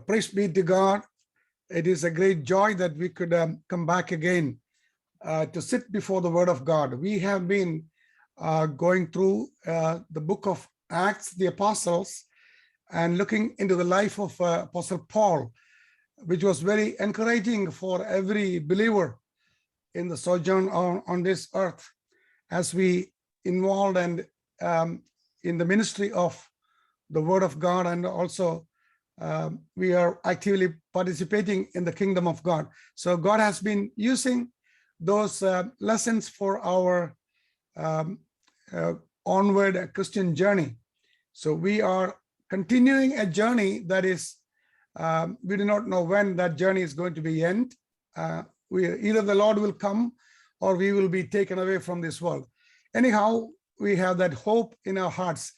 Praise be to God. It is a great joy that we could come back again to sit before the Word of God. We have been going through the book of Acts, the Apostles, and looking into the life of Apostle Paul, which was very encouraging for every believer in the sojourn on this earth as we involved and in the ministry of the Word of God, and also we are actively participating in the kingdom of God. So God has been using those lessons for our onward Christian journey. So we are continuing a journey that is, we do not know when that journey is going to be end. Either the Lord will come or we will be taken away from this world. Anyhow, we have that hope in our hearts.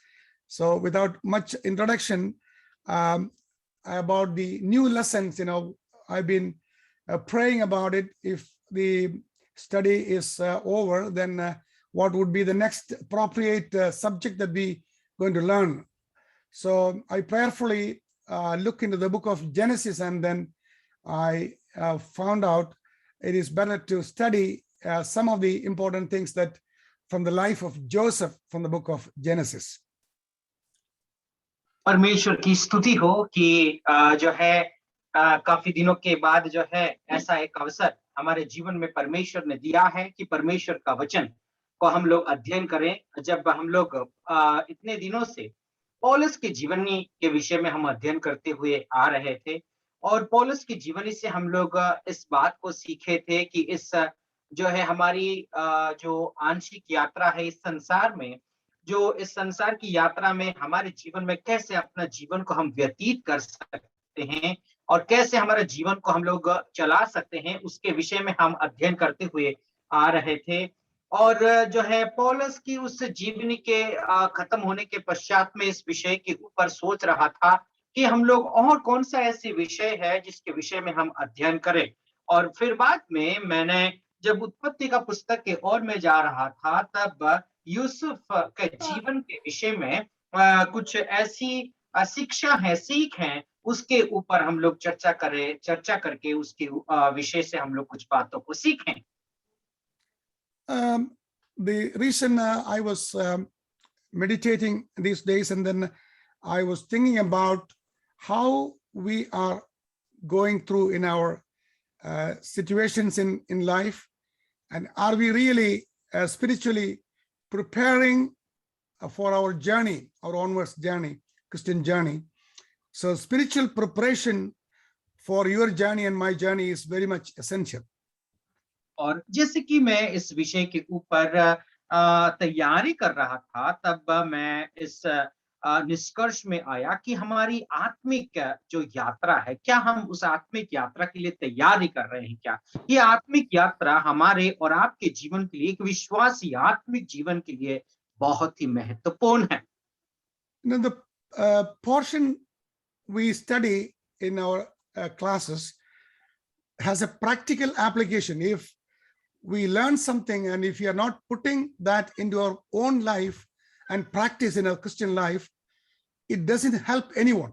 So without much introduction, about the new lessons, I've been praying about it. If the study is over, then what would be the next appropriate subject that we going to learn? So I prayerfully look into the book of Genesis, and then I found out it is better to study some of the important things that from the life of Joseph from the book of Genesis. परमेश्वर की स्तुति हो कि जो है काफी दिनों के बाद जो है ऐसा एक अवसर हमारे जीवन में परमेश्वर ने दिया है कि परमेश्वर का वचन को हम लोग अध्ययन करें। जब हम लोग इतने दिनों से पौलुस की जीवनी के विषय में हम अध्ययन करते हुए आ रहे थे, और पौलुस की जीवनी से हम लोग इस बात को सीखे थे कि इस जो है हमारी जो आंशिक यात्रा है इस संसार में, जो इस संसार की यात्रा में हमारे जीवन में कैसे अपना जीवन को हम व्यतीत कर सकते हैं और कैसे हमारे जीवन को हम लोग चला सकते हैं, उसके विषय में हम अध्ययन करते हुए आ रहे थे। और जो है पौलुस की उस जीवनी के खत्म होने के पश्चात में इस विषय के ऊपर सोच रहा था कि हम लोग और कौन सा ऐसी विषय है जिसके विषय में हम अध्ययन करें। और फिर बाद में मैंने जब उत्पत्ति का पुस्तक के ओर में जा रहा था, तब यूसुफ के जीवन के विषय में कुछ ऐसी शिक्षा है, सीख है, उसके ऊपर हम लोग चर्चा करके उसके विषय से हम लोग कुछ बातों को सीखें। The reason I was meditating these days, and then I was thinking about how we are going through in our situations in life, and are we really spiritually preparing for our journey, our onwards journey, Christian journey. So spiritual preparation for your journey and my journey is very much essential. और जैसे कि मैं इस विषय के ऊपर तैयारी कर रहा था, तब मैं इस निष्कर्ष में आया कि हमारी आत्मिक जो यात्रा है, क्या हम उस आत्मिक यात्रा के लिए तैयारी कर रहे हैं? क्या ये आत्मिक यात्रा हमारे और आपके जीवन के लिए, एक विश्वासी आत्मिक जीवन के लिए बहुत ही महत्वपूर्ण है? The portion we study in our classes has a practical application. If we learn something and if you are not putting that into our own life and practice in our Christian life, it doesn't help anyone.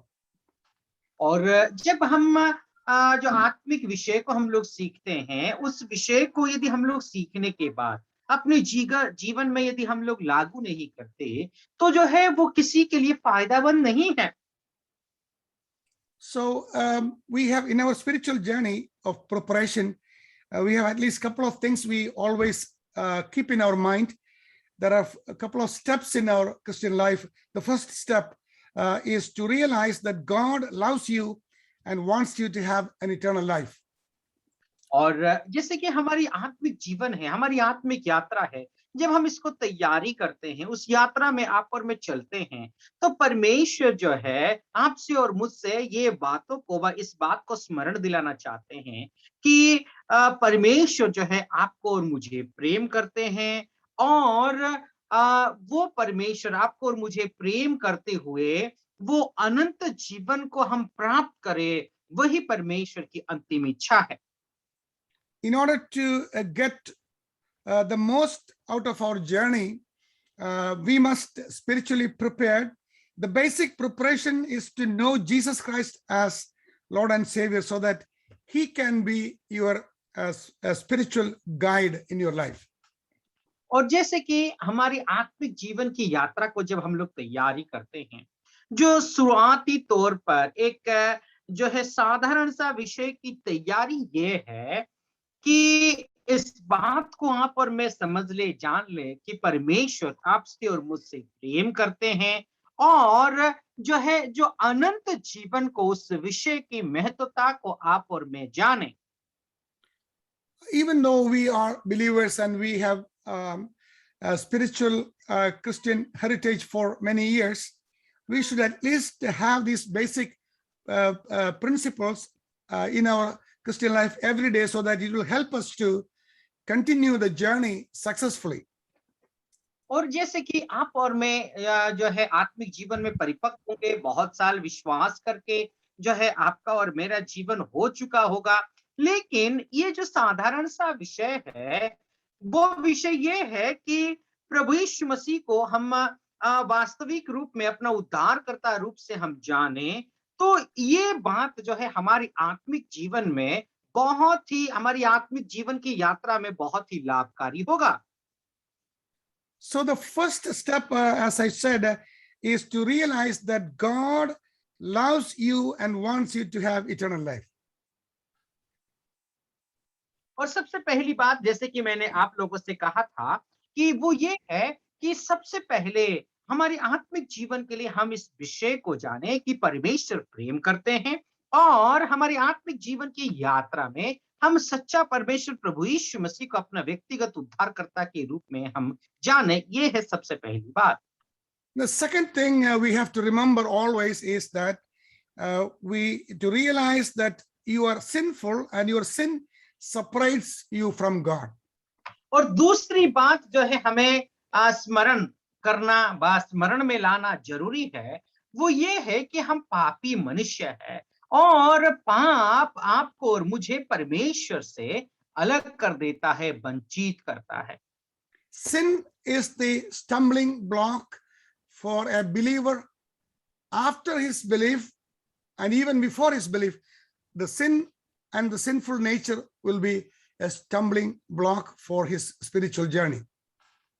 और जब हम जो आत्मिक विषय को हम लोग सीखते हैं, उस विषय को यदि हम लोग सीखने के बाद अपने जीवन में यदि हम लोग लागू नहीं करते, तो जो है वो किसी के लिए फायदेमंद नहीं है। So we have in our spiritual journey of preparation, we have at least a couple of things we always keep in our mind. There are a couple of steps in our Christian life. The first step is to realize that God loves you and wants you to have an eternal life. और जैसे कि हमारी आत्मिक जीवन है, हमारी आत्मिक यात्रा है, जब हम इसको तैयारी करते हैं, उस यात्रा में आप और में चलते हैं, तो परमेश्वर जो है आपसे और मुझसे ये बातों को व इस बात को स्मरण दिलाना चाहते हैं कि परमेश्वर जो है आपको और मुझे प्रेम करते हैं, और वो परमेश्वर आपको और मुझे प्रेम करते हुए वो अनंत जीवन को हम प्राप्त करें, वही परमेश्वर की अंतिम इच्छा है। In order to get the most out of our journey, we must spiritually prepare. The basic preparation is to know Jesus Christ as Lord and Savior so that he can be your spiritual guide in your life. और जैसे कि हमारी आत्मिक जीवन की यात्रा को जब हम लोग तैयारी करते हैं, जो शुरुआती तौर पर एक जो है साधारण सा विषय की तैयारी ये है कि इस बात को आप और मैं समझ ले, जान ले कि परमेश्वर आपसे और मुझसे प्रेम करते हैं और जो है जो अनंत जीवन को, उस विषय की महत्वता को आप और मैं जाने। Even though we are believers and we have a spiritual Christian heritage for many years, we should at least have these basic principles in our Christian life every day so that it will help us to continue the journey successfully. और जैसे कि आप और मैं जो है आत्मिक जीवन में परिपक्व होंगे, बहुत साल विश्वास करके जो है आपका और मेरा जीवन हो चुका होगा, लेकिन ये जो साधारण सा विषय है, वो विषय ये है कि प्रभु यीशु मसीह को हम वास्तविक रूप में अपना उद्धारकर्ता रूप से हम जाने, तो ये बात जो है हमारी आत्मिक जीवन में बहुत ही, हमारी आत्मिक जीवन की यात्रा में बहुत ही लाभकारी होगा। So the first step, as I said, is to realize that God loves you and wants you to have eternal life. और सबसे पहली बात, जैसे कि मैंने आप लोगों से कहा था, कि वो ये है कि सबसे पहले हमारी आत्मिक जीवन के लिए हम इस विषय को जाने कि परमेश्वर प्रेम करते हैं और हमारी आत्मिक जीवन की यात्रा में हम सच्चा परमेश्वर प्रभु यीशु मसीह को अपना व्यक्तिगत उद्धारकर्ता के रूप में हम जाने। ये है सबसे पहली बात। The second thing we have to remember always is that we to realize that you are sinful and your sin separates you from God. और दूसरी बात जो है हमें स्मरण करना, स्मरण में लाना जरूरी है, वो ये है कि हम पापी मनुष्य है और पाप आपको और मुझे परमेश्वर से अलग कर देता है, वंचित करता है। Sin is the stumbling block for a believer after his belief and even before his belief. The sin and the sinful nature will be a stumbling block for his spiritual journey.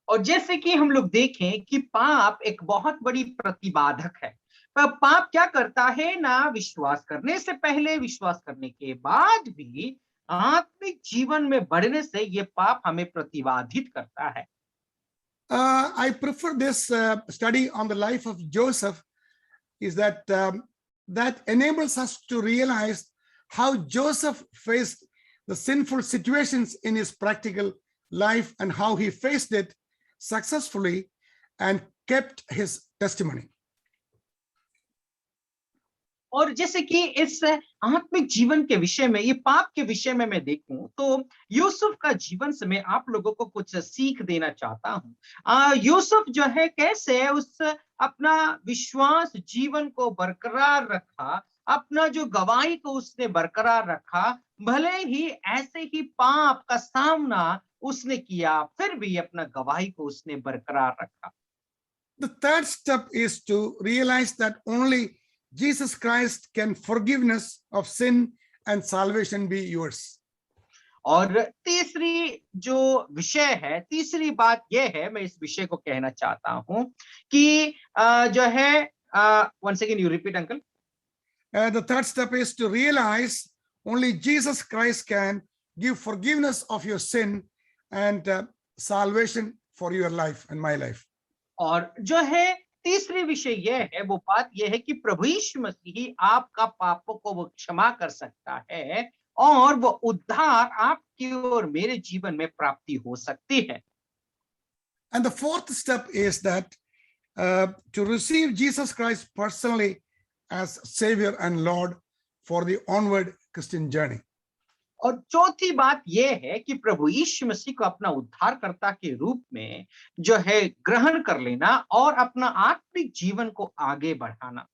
और जैसे कि हम लोग देखें कि पाप एक बहुत बड़ी प्रतिबाधक है, पर पाप क्या करता है ना, विश्वास करने से पहले, विश्वास करने के बाद भी आत्मिक जीवन में बढ़ने से ये पाप हमें प्रतिबाधित करता है। I prefer this study on the life of Joseph is that that enables us to realize how Joseph faced the sinful situations in his practical life and how he faced it successfully and kept his testimony. और जैसे कि इस आत्मिक जीवन के विषय में, ये पाप के विषय में मैं देखूं तो यूसुफ का जीवन से मैं आप लोगों को कुछ सीख देना चाहता हूं। यूसुफ जो है कैसे उस अपना विश्वास जीवन को बरकरार रखा, अपना जो गवाही को उसने बरकरार रखा, भले ही ऐसे ही पाप का सामना उसने किया, फिर भी अपना गवाही को उसने बरकरार रखा। The third step is to realize that only Jesus Christ can forgiveness of sin and salvation be yours. और तीसरी जो विषय है, तीसरी बात यह है, मैं इस विषय को कहना चाहता हूं कि जो है once again you repeat uncle. The third step is to realize only Jesus Christ can give forgiveness of your sin and salvation for your life and my life. और जो है तीसरी विषय यह है, वो बात यह है कि प्रभु यीशु मसीह आपका पापों को वो क्षमा कर सकता है और वो उद्धार आपके और मेरे जीवन में प्राप्ति हो सकती है। And the fourth step is that to receive Jesus Christ personally as Savior and Lord for the onward Christian journey. और चौथी बात यह है कि प्रभु यीशु मसीह को अपना उद्धारकर्ता के रूप में जो है ग्रहण कर लेना और अपना आत्मिक जीवन को आगे बढ़ाना।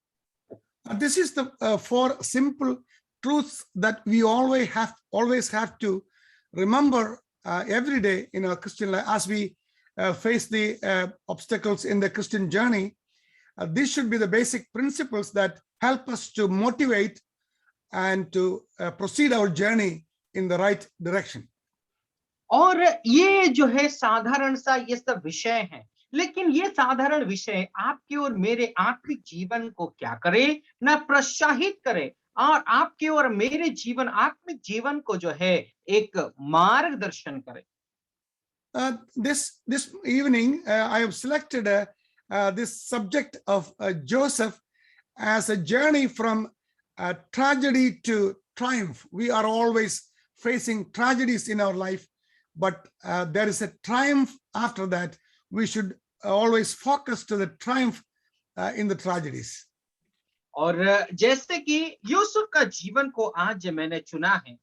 This is the four simple truths that we always have to remember every day in our Christian life as we face the obstacles in the Christian journey. These should be the basic principles that help us to motivate and to proceed our journey in the right direction. और ये जो है साधारण सा ये सब विषय है, लेकिन ये साधारण विषय आपके और मेरे आत्मिक जीवन को क्या करे ना प्रोत्साहित करे, और आपके और मेरे जीवन आत्मिक जीवन को जो है एक मार्गदर्शन करे। This evening, I have selected this subject of Joseph as a journey from tragedy to triumph. We are always facing tragedies in our life, but there is a triumph after that. We should always focus to the triumph in the tragedies. और जैसे कि यूसुफ का जीवन को आज मैंने चुना है,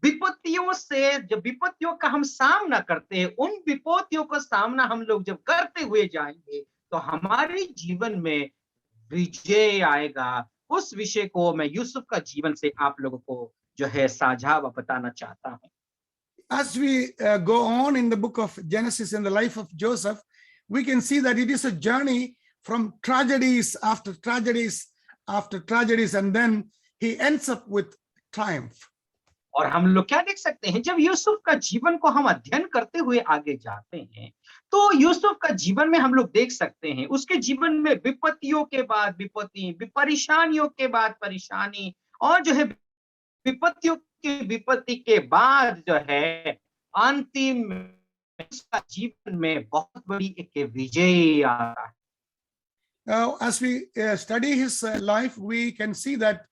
विपत्तियों से जब विपत्तियों का हम सामना करते हैं, उन विपत्तियों का सामना हम लोग जब करते हुए जाएंगे तो हमारे जीवन में विजय आएगा। उस विषय को मैं यूसुफ का जीवन से आप लोगों को जो है साझा व बताना चाहता हूँ। As we go on in the book of Genesis in the life of Joseph, we can see that it is a journey from tragedies after tragedies after tragedies, and then he ends up with triumph. और हम लोग क्या देख सकते हैं, जब यूसुफ का जीवन को हम अध्ययन करते हुए आगे जाते हैं तो यूसुफ का जीवन में हम लोग देख सकते हैं उसके जीवन में विपत्तियों के बाद विपत्ति, परेशानियों के बाद परेशानी, और जो है विपत्तियों की विपत्ति के बाद जो है अंतिम उसका जीवन में बहुत बड़ी एक विजय आता है। As we study his life, we can see that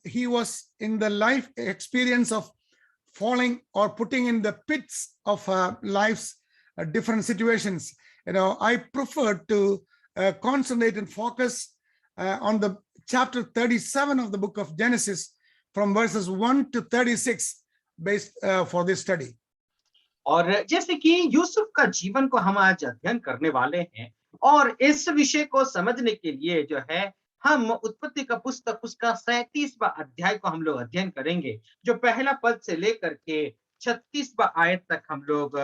he was in the life experience of falling or putting in the pits of life's different situations. I prefer to concentrate and focus on the chapter 37 of the book of Genesis from verses 1 to 36 based for this study. और जैसे कि यूसुफ का जीवन को हम आज अध्ययन करने वाले हैं, और इस विषय को समझने के लिए जो है हम उत्पत्ति का पुस्तक उसका 37वां अध्याय को हम लोग अध्ययन करेंगे, जो पहला पद से लेकर के 36वां आयत तक हम लोग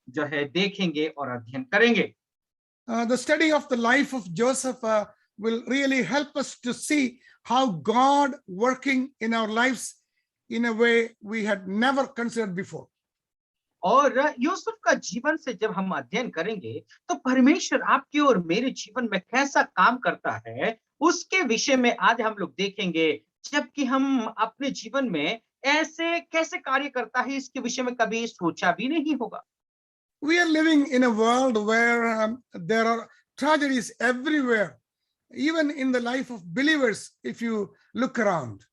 जो है देखेंगे और अध्ययन करेंगे। The study of the life of Joseph will really help us to see how God working in our lives in a way we had never considered before. और यूसुफ का जीवन से जब हम अध्ययन करेंगे तो परमेश्वर आपके और मेरे जीवन में कैसा काम करता है उसके विषय में आज हम लोग देखेंगे, जबकि हम अपने जीवन में ऐसे कैसे कार्य करता है इसके विषय में कभी सोचा भी नहीं होगा। We are living in a world where there are tragedies everywhere, even in the life of believers, if you look around.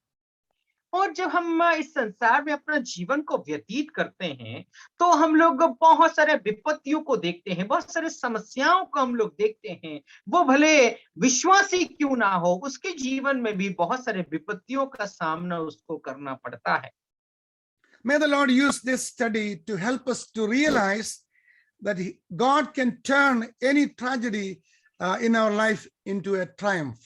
और जब हम इस संसार में अपना जीवन को व्यतीत करते हैं तो हम लोग बहुत सारे विपत्तियों को देखते हैं, बहुत सारे समस्याओं को हम लोग देखते हैं। वो भले विश्वासी क्यों ना हो, उसके जीवन में भी बहुत सारे विपत्तियों का सामना उसको करना पड़ता है। May the Lord use this study to help us to realize that God can turn any tragedy in our life into a triumph.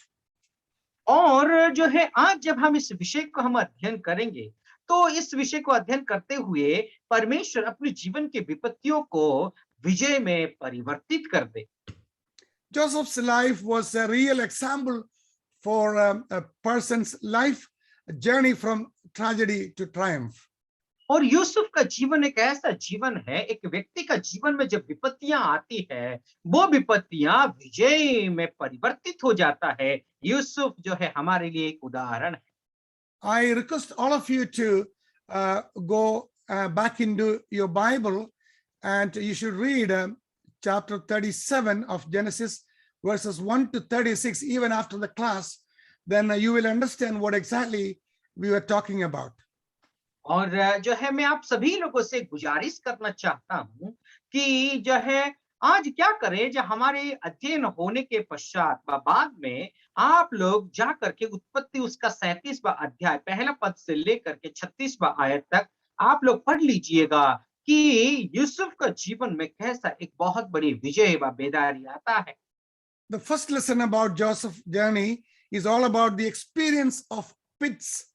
और जो है आज जब हम इस विषय को हम अध्ययन करेंगे तो इस विषय को अध्ययन करते हुए परमेश्वर अपने जीवन के विपत्तियों को विजय में परिवर्तित कर दे। Joseph's life was a real example for a person's life, a journey from tragedy to triumph. और यूसुफ का जीवन एक ऐसा जीवन है, एक व्यक्ति का जीवन में जब विपत्तियां आती है वो विपत्तियां विजय में परिवर्तित हो जाता है। यूसुफ जो है हमारे लिए एक उदाहरण है। I request all of you to go back into your Bible, and you should read chapter 37 of Genesis, verses 1 to 36, even after the class. Then you will understand what exactly we were talking about. और जो है मैं आप सभी लोगों से गुजारिश करना चाहता हूं कि जो है आज क्या करें, जो हमारे अध्ययन होने के पश्चात बाद में आप लोग जा करके उत्पत्ति उसका 37वां अध्याय पहला पद से लेकर के 36वां आयत तक आप लोग पढ़ लीजिएगा कि यूसुफ का जीवन में कैसा एक बहुत बड़ी विजय व बेदारी आता है। The first lesson about Joseph's journey is all about the experience of pits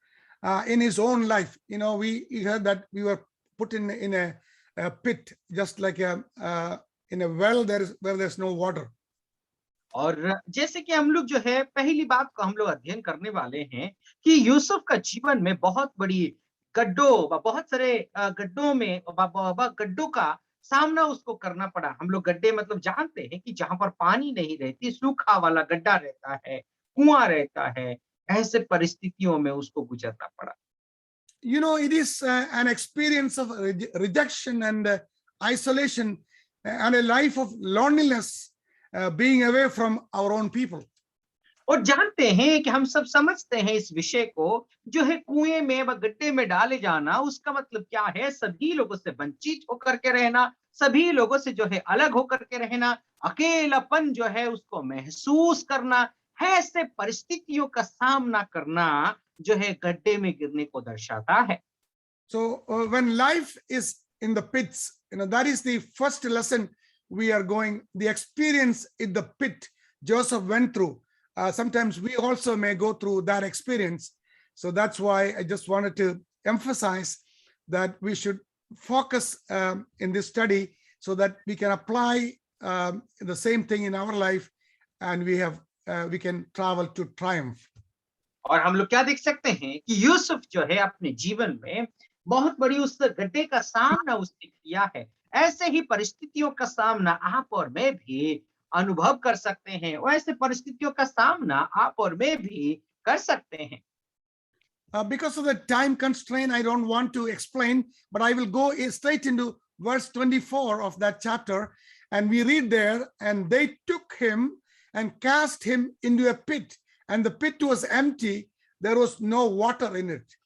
in his own life. We heard that we were put in a pit, just like in a well where there's no water. और जैसे कि हम लोग जो है पहली बात को हम लोग अध्ययन करने वाले हैं कि यूसुफ का जीवन में बहुत बड़ी बहुत सारे गड्ढों में गड्ढों का सामना उसको करना पड़ा। हम लोग गड्ढे मतलब जानते हैं कि जहां पर पानी नहीं रहती, सूखा वाला गड्ढा रहता है, कुआं रहता है, ऐसे परिस्थितियों में उसको गुजरना पड़ा। You know, it is an experience of rejection and isolation and a life of loneliness, being away from our own people. और जानते हैं कि हम सब समझते हैं इस विषय को, जो है कुएं में व गड्ढे में डाले जाना, उसका मतलब क्या है? सभी लोगों से वंचित होकर के रहना, सभी लोगों से जो है अलग होकर के रहना, अकेलापन जो है उसको महसूस करना, है ऐसे परिस्थितियों का सामना करना जो है गड्ढे में गिरने को दर्शाता है। So when life is in the pits, that is the first lesson we are going, the experience in the pit Joseph went through. Sometimes we also may go through that experience. So that's why I just wanted to emphasize that we should focus in this study so that we can apply the same thing in our life, and we can travel to triumph. और हम लोग क्या देख सकते हैं कि यूसुफ जो है अपने जीवन में बहुत बड़ी उस गड्ढे का सामना उसने किया है। ऐसे ही परिस्थितियों का सामना आप और मैं भी अनुभव कर सकते हैं, वैसे परिस्थितियों का सामना आप और मैं भी कर सकते हैं। Because of the time constraint, I don't want to explain, but I will go straight into verse 24 of that chapter. And we read there, and they took him and cast him into a pit, and the pit was empty. There was no water in it.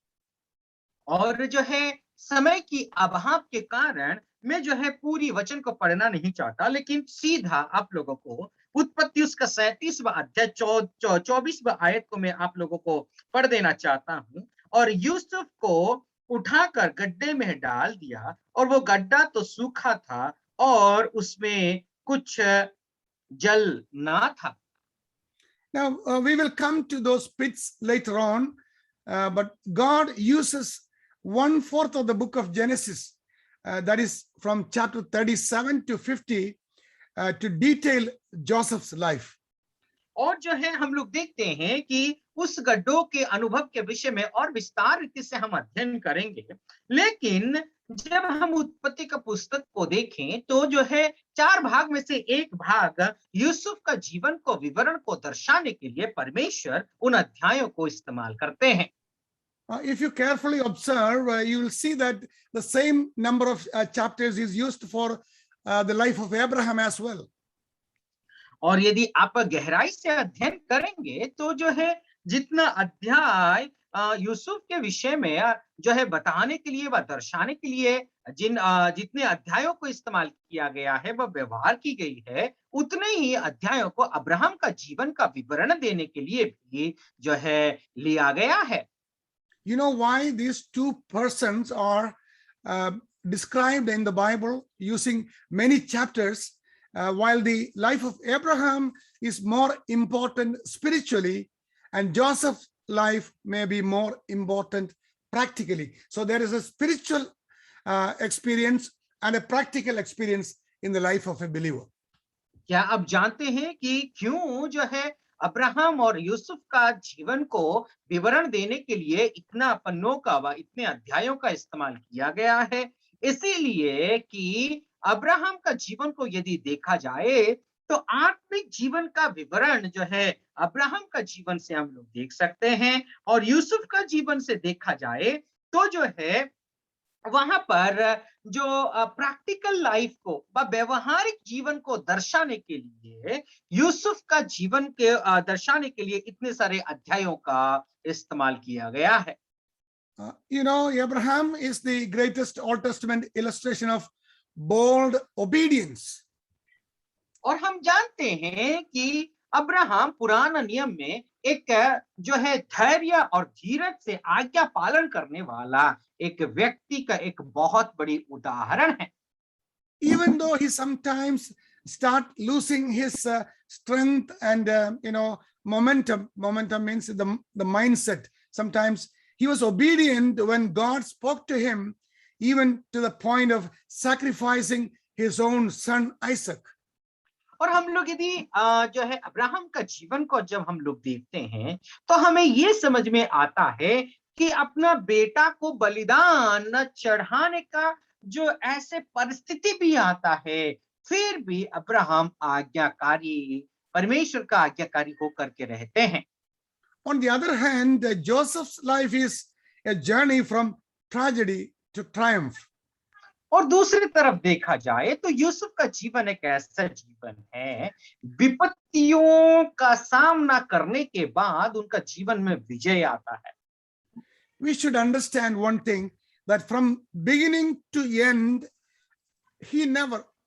और जो है समय की अभाव के कारण मैं जो है पूरी वचन को पढ़ना नहीं चाहता, लेकिन सीधा आप लोगों को उत्पत्ति उसका 37वां अध्याय 24वां आयत को मैं आप लोगों को पढ़ देना चाहता हूं। और यूसुफ को उठाकर गड्ढे में डाल दिया, और वो गड्ढा तो सूखा था और उसमें कुछ जल ना था। Now, we will come to those pits later on, but God uses 1/4 of the book of Genesis, that is from chapter 37 to 50, to detail Joseph's life. और जो है हम लोग देखते हैं कि उस गड्ढों के अनुभव के विषय में और विस्तार रीति से हम अध्ययन करेंगे, लेकिन जब हम उत्पत्ति का पुस्तक को देखें तो जो है 4 भाग में से एक भाग यूसुफ का जीवन को विवरण को दर्शाने के लिए परमेश्वर उन अध्यायों को इस्तेमाल करते हैं। If you carefully observe, you will see that the same number of chapters is used for the life of Abraham as well. और यदि आप गहराई से अध्ययन करेंगे तो जो है जितना अध्याय यूसुफ के विषय में जो है बताने के लिए व दर्शाने के लिए जितने अध्यायों को इस्तेमाल किया गया है, वह व्यवहार की गई है, उतने ही अध्यायों को अब्राहम का जीवन का विवरण देने के लिए भी जो है लिया गया है। You know why these two persons are described in the Bible using many chapters, while the life of Abraham is more important spiritually, and Joseph's life may be more important practically. So there is a spiritual experience and a practical experience in the life of a believer. क्या आप जानते हैं कि क्यों जो है Abraham और यूसुफ का जीवन को विवरण देने के लिए इतना पन्नों का व इतने अध्यायों का इस्तेमाल किया गया है? इसीलिए कि अब्राहम का जीवन को यदि देखा जाए तो आत्मिक जीवन का विवरण जो है अब्राहम का जीवन से हम लोग देख सकते हैं, और यूसुफ का जीवन से देखा जाए तो जो है वहां पर जो प्रैक्टिकल लाइफ को व्यवहारिक जीवन को दर्शाने के लिए यूसुफ का जीवन के दर्शाने के लिए इतने सारे अध्यायों का इस्तेमाल किया गया है। You know, Abraham is the greatest Old Testament illustration of bold obedience. और हम जानते हैं कि अब्राहम पुराना नियम में एक जो है धैर्य और धीरज से आज्ञा पालन करने वाला एक व्यक्ति का एक बहुत बड़ी उदाहरण है। Even though he sometimes start losing his strength and momentum means the mindset. Sometimes he was obedient when God spoke to him, even to the point of sacrificing his own son Isaac. और हम लोग यदि जो है Abraham का जीवन को जब हम लोग देखते हैं तो हमें ये समझ में आता है कि अपना बेटा को बलिदान न चढ़ाने का जो ऐसे परिस्थिति भी आता है, फिर भी अब्राहम आज्ञाकारी, परमेश्वर का आज्ञाकारी होकर के रहते हैं। On the other hand, Joseph's life is a journey from tragedy to triumph. और दूसरी तरफ देखा जाए तो यूसुफ का जीवन एक ऐसा जीवन है, विपत्तियों का सामना करने के बाद उनका जीवन में विजय आता है। We should understand one thing, that from beginning to end,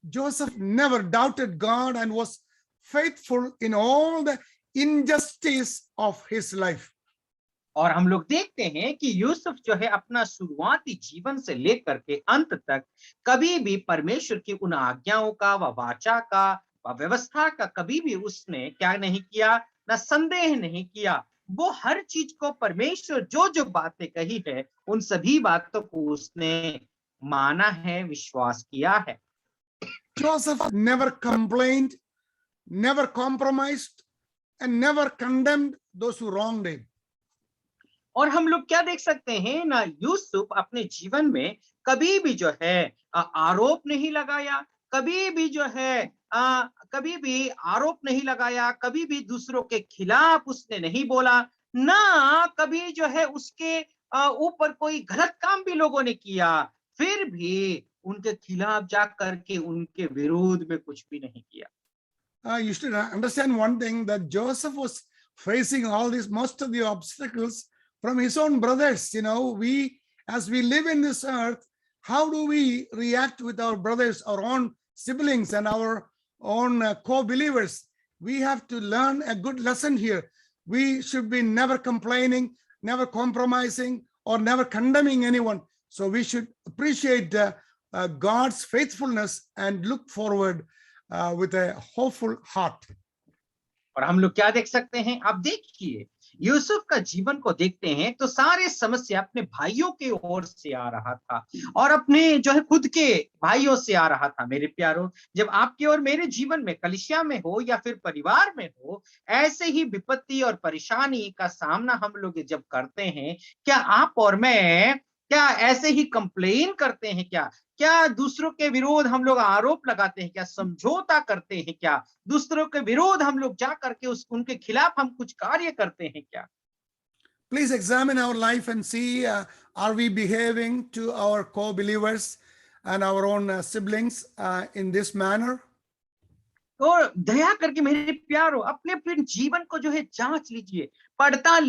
Joseph never doubted God and was faithful in all the injustice of his life. और हम लोग देखते हैं कि यूसुफ जो है अपना शुरुआती जीवन से लेकर के अंत तक कभी भी परमेश्वर की उन आज्ञाओं का व वाचा का व व्यवस्था का कभी भी उसने क्या नहीं किया, ना संदेह नहीं किया। वो हर चीज को परमेश्वर जो जो बातें कही है उन सभी बातों को उसने माना है, विश्वास किया है। Joseph never complained, never compromised, and never condemned those who wronged him. और हम लोग क्या देख सकते हैं ना, यूसुफ अपने जीवन में कभी भी जो है आरोप नहीं लगाया, कभी भी जो है कभी भी आरोप नहीं लगाया, कभी भी दूसरों के खिलाफ उसने नहीं बोला, ना कभी जो है उसके ऊपर कोई गलत काम भी लोगों ने किया, फिर भी उनके खिलाफ जा करके उनके विरोध में कुछ भी नहीं किया। You should understand one thing, that Joseph was facing all these, most of the obstacles from his own brothers. As we live in this earth, how do we react with our brothers, our own siblings, and our own co-believers? We have to learn a good lesson here. We should be never complaining, never compromising, or never condemning anyone. So we should appreciate God's faithfulness and look forward with a hopeful heart. और हम लोग क्या देख सकते हैं, आप देखिए यूसुफ का जीवन को देखते हैं तो सारे समस्या अपने भाइयों के ओर से आ रहा था और अपने जो है खुद के भाइयों से आ रहा था। मेरे प्यारों, जब आपके और मेरे जीवन में, कलीसिया में हो या फिर परिवार में हो, ऐसे ही विपत्ति और परेशानी का सामना हम लोग जब करते हैं, क्या आप और मैं क्या ऐसे ही कंप्लेन करते हैं? क्या दूसरों के विरोध हम लोग आरोप लगाते हैं? क्या समझौता करते हैं? क्या दूसरों के विरोध हम लोग जा करके उनके खिलाफ हम कुछ कार्य करते हैं क्या? Please examine our life and see, are we behaving to our co-believers and our own siblings in this manner? तो दया करके मेरे प्यारो अपने अपने जीवन को जो है जांच लीजिए, पड़ताल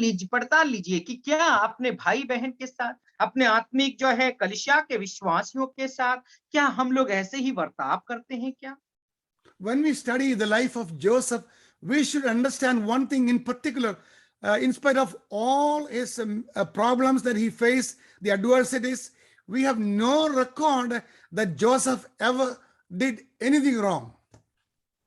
लीजिए कि क्या अपने भाई बहन के साथ, अपने आत्मिक जो है कलीसिया के विश्वासियों के साथ क्या हम लोग ऐसे ही बर्ताव करते हैं क्या? When we study the life of Joseph, we should understand one thing in particular. In spite of all his problems that he faced, the adversities, we have no record that Joseph ever did anything wrong.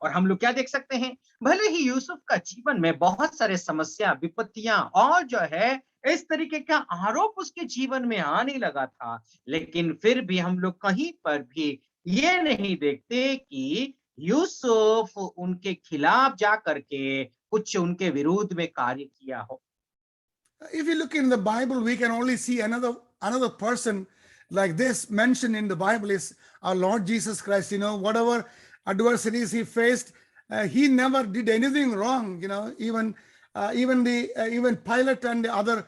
और हम लोग क्या देख सकते हैं, भले ही यूसुफ का जीवन में बहुत सारे समस्या, विपत्तियां और जो है इस तरीके का आरोप उसके जीवन में आने लगा था, लेकिन फिर भी हम लोग कहीं पर भी ये नहीं देखते कि यूसुफ उनके खिलाफ जा करके कुछ उनके विरोध में कार्य किया हो। If you look in the Bible, we can only see another person like this mentioned in the Bible is our Lord Jesus Christ. Whatever adversities he faced, he never did anything wrong. Even Pilate and the other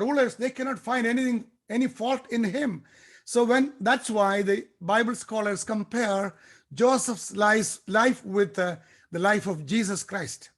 rulers, they cannot find any fault in him. So that's why the Bible scholars compare Joseph's life with the life of Jesus Christ.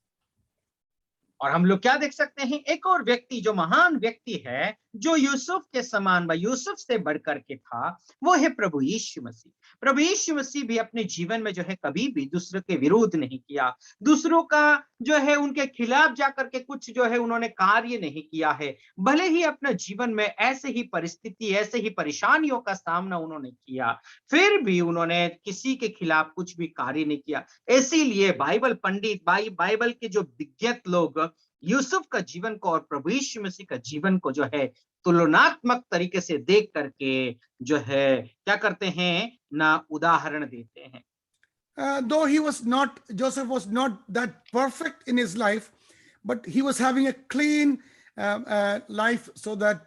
और हम लोग क्या देख सकते हैं, एक और व्यक्ति जो महान व्यक्ति है, जो यूसुफ के समान व यूसुफ से बढ़कर के था, वो है प्रभु यीशु मसीह। प्रभु यीशु मसीह भी अपने जीवन में जो है कभी भी दूसरों के विरोध नहीं किया, दूसरों का जो है उनके खिलाफ जाकर के कुछ जो है उन्होंने कार्य नहीं किया है। भले ही अपने जीवन में ऐसे ही परिस्थिति, ऐसे ही परेशानियों का सामना उन्होंने किया, फिर भी उन्होंने किसी के खिलाफ कुछ भी कार्य नहीं किया। इसीलिए बाइबल पंडित, बाइबल के जो विज्ञत लोग यूसुफ का जीवन को और प्रभु यीशु मसीह का जीवन को जो है तुलनात्मक तरीके से देख करके जो है क्या करते हैं ना, उदाहरण देते हैं। Though Joseph was not that perfect in his life, but he was having a clean life, so that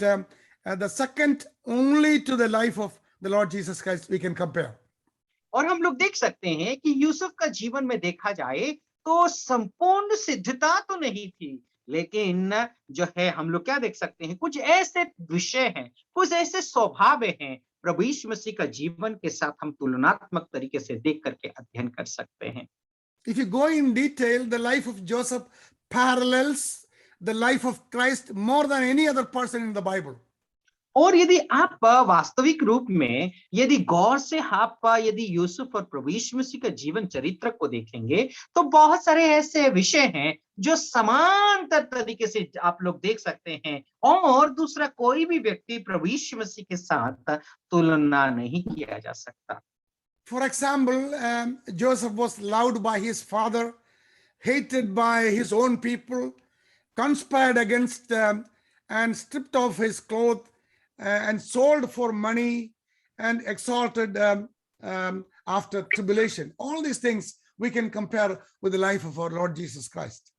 the second only to the life of the Lord Jesus Christ we can compare. और हम लोग देख सकते हैं कि यूसुफ का जीवन में देखा जाए तो संपूर्ण सिद्धता तो नहीं थी, लेकिन जो है हम लोग क्या देख सकते हैं, कुछ ऐसे विषय हैं, कुछ ऐसे स्वभाव हैं प्रभु यीशु मसीह का जीवन के साथ हम तुलनात्मक तरीके से देख करके अध्ययन कर सकते हैं। If you go in detail, the life of Joseph parallels the life of Christ more than any other person in the Bible. और यदि आप वास्तविक रूप में यदि गौर से आप यदि यूसुफ और प्रभु यीशु मसीह का जीवन चरित्र को देखेंगे तो बहुत सारे ऐसे विषय हैं जो समांतर तरीके से आप लोग देख सकते हैं, और दूसरा कोई भी व्यक्ति प्रभु यीशु मसीह के साथ तुलना नहीं किया जा सकता। For example, Joseph was loved by his father, hated by his own people, conspired against and stripped off his clothes, and sold for money, and exalted after tribulation. All these things we can compare with the life of our Lord Jesus Christ.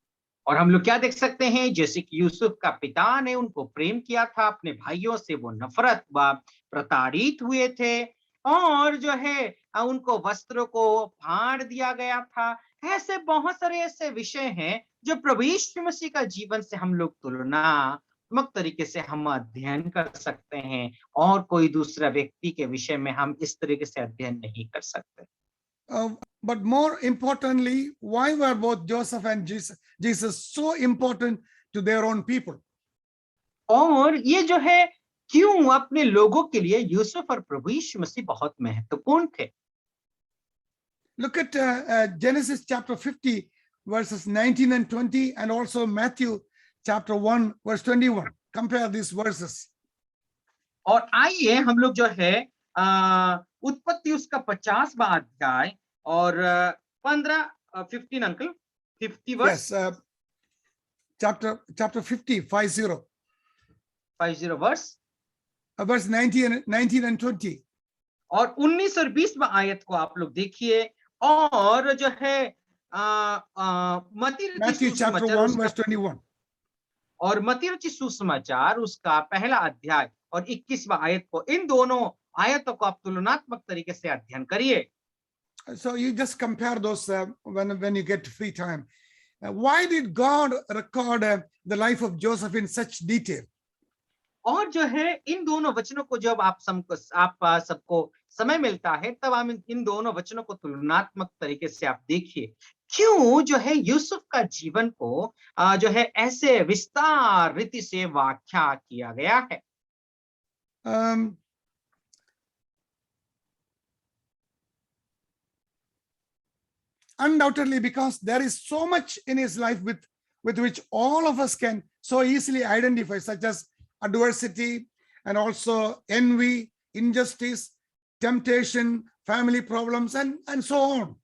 और हम लोग क्या देख सकते हैं, जैसे कि यूसुफ का पिता ने उनको प्रेम किया था, अपने भाइयों से वो नफरत व प्रताड़ित हुए थे, और जो है उनको वस्त्रों को फाड़ दिया गया था। ऐसे बहुत सारे ऐसे विषय हैं जो प्रभु यीशु मसीह का जीवन से हम लोग तुलनात्मक तरीके से हम अध्ययन कर सकते हैं, और कोई दूसरा व्यक्ति के विषय में हम इस तरीके से अध्ययन नहीं कर सकते। But more importantly, why were both Joseph and Jesus so important to their own people? और ये जो है क्यों अपने लोगों के लिए यूसुफ और प्रभु यीशु मसीह बहुत महत्वपूर्ण थे। Look at Genesis chapter 50 verses 19 and 20, and also Matthew chapter 1 verse 21. Compare these verses. और आइए हम लोग जो है उत्पत्ति उसका 50वां अध्याय और 15 अंकल 50 verse. Yes, chapter 50 50 verse verse 19 and 20. और 19 और 20वां आयत को आप लोग देखिए, और जो है Matthew chapter 1 verse 21. और मत्ती रचित सुसमाचार उसका पहला अध्याय और 21वां आयत को, इन दोनों आयतों को आप तुलनात्मक तरीके से अध्ययन करिए। So you just compare those when you get free time. Why did God record the life of Joseph in such detail? और जो है इन दोनों वचनों को जब आप सबको समय मिलता है तब हम इन दोनों वचनों को तुलनात्मक तरीके से आप देखिए, क्यों जो है यूसुफ का जीवन को जो है ऐसे विस्तार रीति से व्याख्या किया गया है। Undoubtedly, because there is so much in his life with which all of us can so easily identify, such as adversity and also envy, injustice, temptation, family problems, and so on.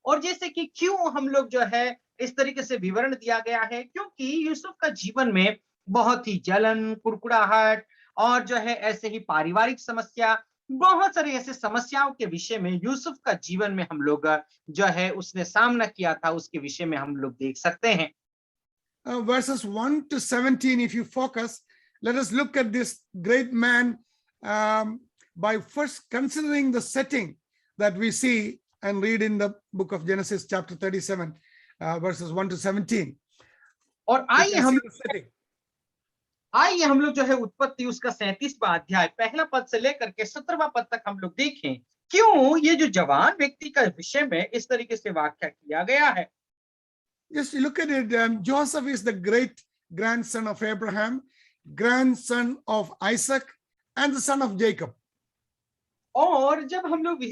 और जैसे कि क्यों हम लोग जो है इस तरीके से विवरण दिया गया है, क्योंकि यूसुफ का जीवन में बहुत ही जलन, कुड़कुड़ाहट और जो है ऐसे ही पारिवारिक समस्या, बहुत सारे ऐसे समस्याओं के विषय में यूसुफ का जीवन में हम लोग जो है उसने सामना किया था, उसके विषय में हम लोग देख सकते हैं। Verses 1 to 17, if you focus, let us look at this great man by first considering the setting that we see and read in the book of Genesis chapter 37 verses 1 to 17. और आइए हम लोग जो है उत्पत्ति उसका 37वां अध्याय पहला पद से लेकर के 17वां पद तक हम लोग देखें, क्यों ये जो जवान व्यक्ति का विषय में इस तरीके से व्याख्या किया गया है। Just look at it. Joseph is the great grandson of Abraham, grandson of Isaac, and the son of Jacob. और जब हम लोग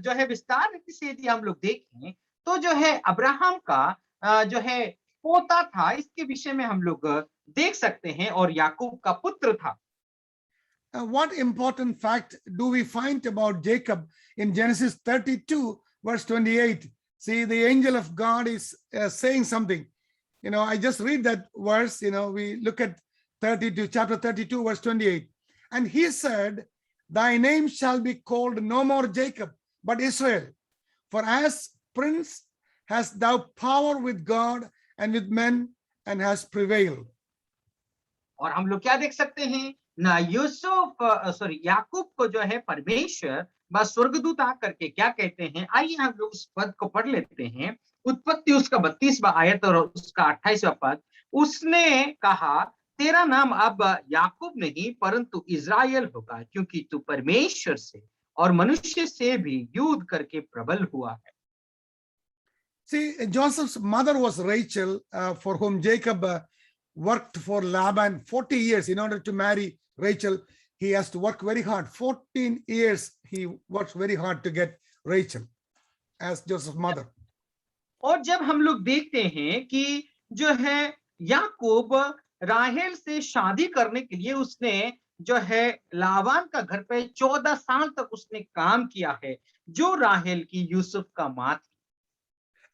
जो है विस्तार रीति से यदि हम लोग देखें तो जो है अब्राहम का जो है पोता था, इसके विषय में हम लोग देख सकते हैं, और याकूब का पुत्र था। What important fact do we find about Jacob in Genesis 32 verse 28? See, the angel of God is saying something. You know, I just read that verse. You know, we look at chapter 32 verse 28, and he said, "Thy name shall be called no more Jacob, but Israel, For as prince hast thou power with God and with men, and has prevailed. और हम लोग क्या देख सकते हैं ना, याकूब को जो है परमेश्वर व स्वर्गदूत आकर के क्या कहते हैं, आइए हम लोग उस पद को पढ़ लेते हैं। उत्पत्ति उसका 32वां आयत और उसका 28वां पद। उसने कहा, तेरा नाम अब याकूब नहीं परंतु इज़राइल होगा, क्योंकि तू परमेश्वर से और मनुष्य से भी युद्ध करके प्रबल हुआ है। See, Joseph's mother was Rachel, for whom Jacob worked for Laban 40 years in order to marry Rachel. He has to work very hard. 14 years he works very hard to get Rachel as Joseph's mother. और जब हम लोग देखते हैं कि जो है याकूब राहेल से शादी करने के लिए उसने जो है लाबान का घर पे 14 साल तक उसने काम किया है, जो राहेल की यूसुफ का मां थी।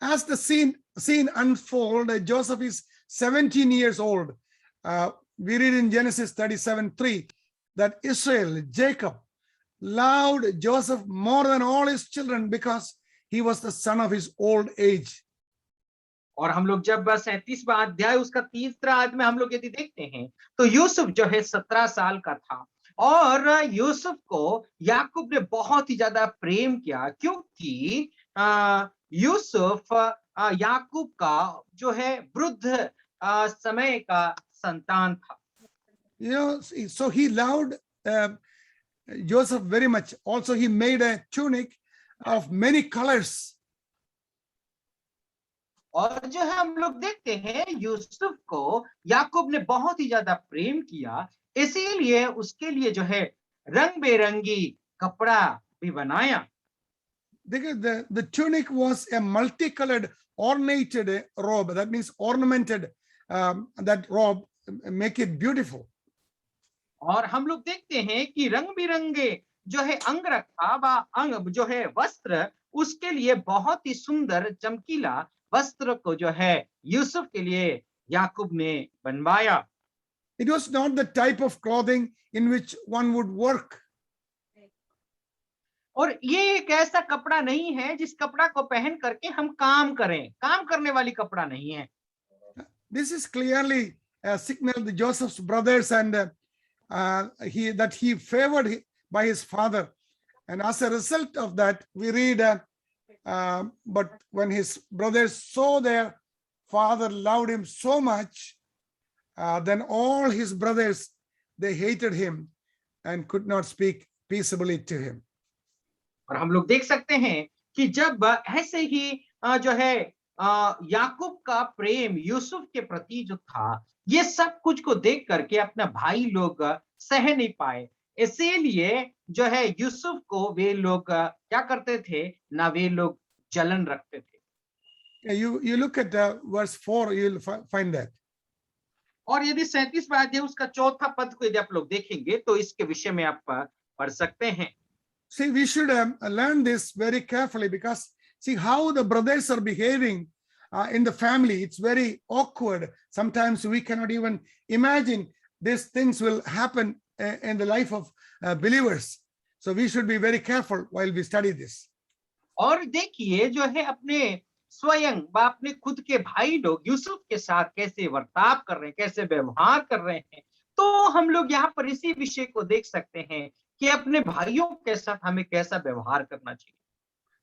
As the scene unfold, Joseph is 17 years old. We read in Genesis 37:3 that Israel, Jacob, loved Joseph more than all his children because he was the son of his old age. और हम लोग जब 37वां अध्याय उसका 3रा आयत में हम लोग यदि देखते हैं तो यूसुफ जो है 17 साल का था, और यूसुफ को याकूब ने बहुत ही ज्यादा प्रेम किया, क्योंकि यूसुफ याकूब का जो है वृद्ध समय का संतान था। You know, so he loved Joseph very much. Also, he made a tunic of many colors. और जो है हम लोग देखते हैं यूसुफ को याकूब ने बहुत ही ज्यादा प्रेम किया, इसीलिए उसके लिए जो है रंग बेरंगी कपड़ा भी बनाया। The tunic was a multicolored ornated robe. That means ornamented. That robe make it beautiful. और हम लोग देखते हैं कि रंग बिरंगे जो है अंग रखा व अंग जो है वस्त्र, उसके लिए बहुत ही सुंदर चमकीला वस्त्र को जो है यूसुफ के लिए याकूब ने बनवाया। It was not the type of clothing in which one would work. और ये एक ऐसा कपड़ा नहीं है जिस कपड़ा को पहन करके हम काम करें, काम करने वाली कपड़ा नहीं है। This is clearly a signal to Joseph's brothers and that he favored by his father, and as a result of that we read but when his brothers saw their father loved him so much, then all his brothers, they hated him and could not speak peaceably to him. और हम लोग देख सकते हैं कि जब ऐसे ही जो है याकूब का प्रेम यूसुफ के प्रति जो था, ये सब कुछ को देख करके अपना भाई लोग सह नहीं पाए, इसीलिए जो है यूसुफ को वे लोग क्या करते थे ना, वे लोग जलन रखते थे। You look at verse 4, you'll find that. और यदि 37वां अध्याय उसका 4था पद को यदि आप लोग देखेंगे तो इसके विषय में आप पढ़ सकते हैं। See, we should learn this very carefully, because see how the brothers are behaving in the family. It's very awkward. Sometimes we cannot even imagine these things will happen in the life of believers. So we should be very careful while we study this. और देखिए जो है अपने स्वयं व अपने खुद के भाई लोग यूसुफ के साथ कैसे बर्ताव कर रहे हैं, कैसे व्यवहार कर रहे हैं, तो हम लोग यहाँ पर इसी विषय को देख सकते हैं कि अपने भाइयों के साथ हमें कैसा व्यवहार करना चाहिए।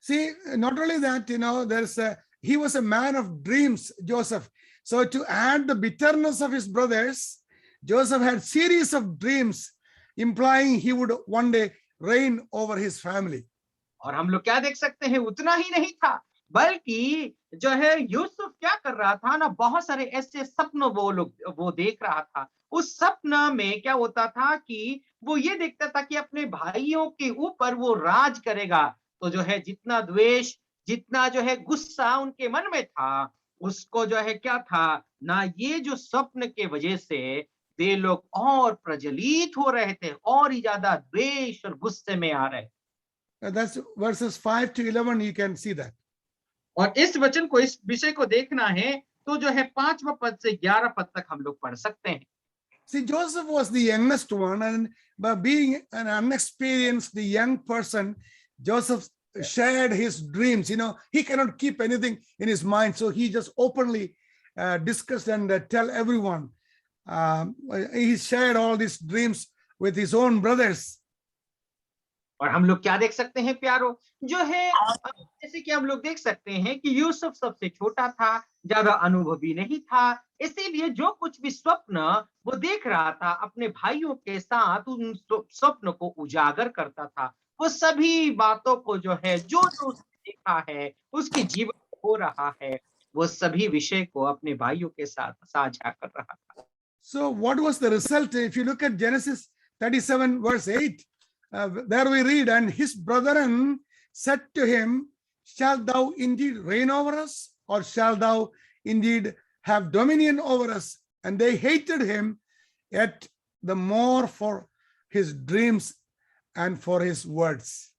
See, not only that, he was a man of dreams, Joseph. So to add the bitterness of his brothers, Joseph had series of dreams, implying he would one day reign over his family. और हम लोग क्या देख सकते हैं, उतना ही नहीं था, बल्कि जो है यूसुफ क्या कर रहा था ना, बहुत सारे ऐसे सपन वो देख रहा था। उस सपना में क्या होता था कि वो ये देखता था कि अपने भाइयों के ऊपर वो राज करेगा, तो जो है जितना द्वेष, जितना जो है गुस्सा उनके मन में था, उसको जो है क्या था ना, ये जो स्वप्न के वजह से वे लोग और प्रज्वलित हो रहे थे, और ही ज्यादा द्वेष और गुस्से में आ रहे। That's verses 5 to 11. You can see that. और इस वचन को, इस विषय को देखना है तो जो है 5वां पद से 11 पद तक हम लोग पढ़ सकते हैं। See, Joseph was the youngest one, and by being an unexperienced young person, Joseph shared his dreams. He cannot keep anything in his mind, so he just openly discussed and tell everyone. He shared all these dreams with his own brothers. और हम लोग क्या देख सकते हैं प्यारो, जो है जैसे कि हम लोग देख सकते हैं कि यूसुफ सबसे छोटा था, ज्यादा अनुभवी नहीं था, इसीलिए जो कुछ भी स्वप्न वो देख रहा था अपने भाइयों के साथ उन स्वप्न को उजागर करता था। वो सभी बातों को जो है जो जो उसने देखा है, उसके जीवन में हो रहा है, वो सभी विषय को अपने भाइयों के साथ साझा कर रहा था। So what was the result? If you look at Genesis 37 verse 8, there we read, and his brethren said to him, shall thou indeed reign over us, or shall thou indeed have dominion over us? And they hated him yet the more for his dreams and for his words.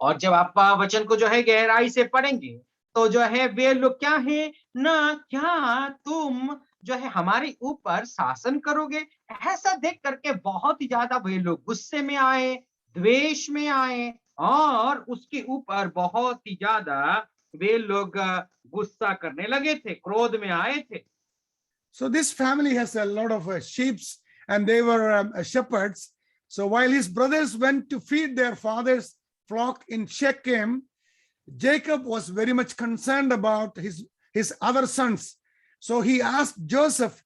और जब आप वचन को जो है गहराई से पढ़ेंगे तो जो है वे लोग क्या है ना, क्या तुम जो है हमारे ऊपर शासन करोगे? ऐसा देख करके बहुत ही ज्यादा वे लोग गुस्से में आए, द्वेष में आए और उसके ऊपर बहुत ही ज्यादा वे लोग गुस्सा करने लगे थे, क्रोध में आए थे। So this family has a lot of sheep, and they were shepherds. So while his brothers went to feed their father's flock in Shechem, Jacob was very much concerned about his other sons. So he asked Joseph,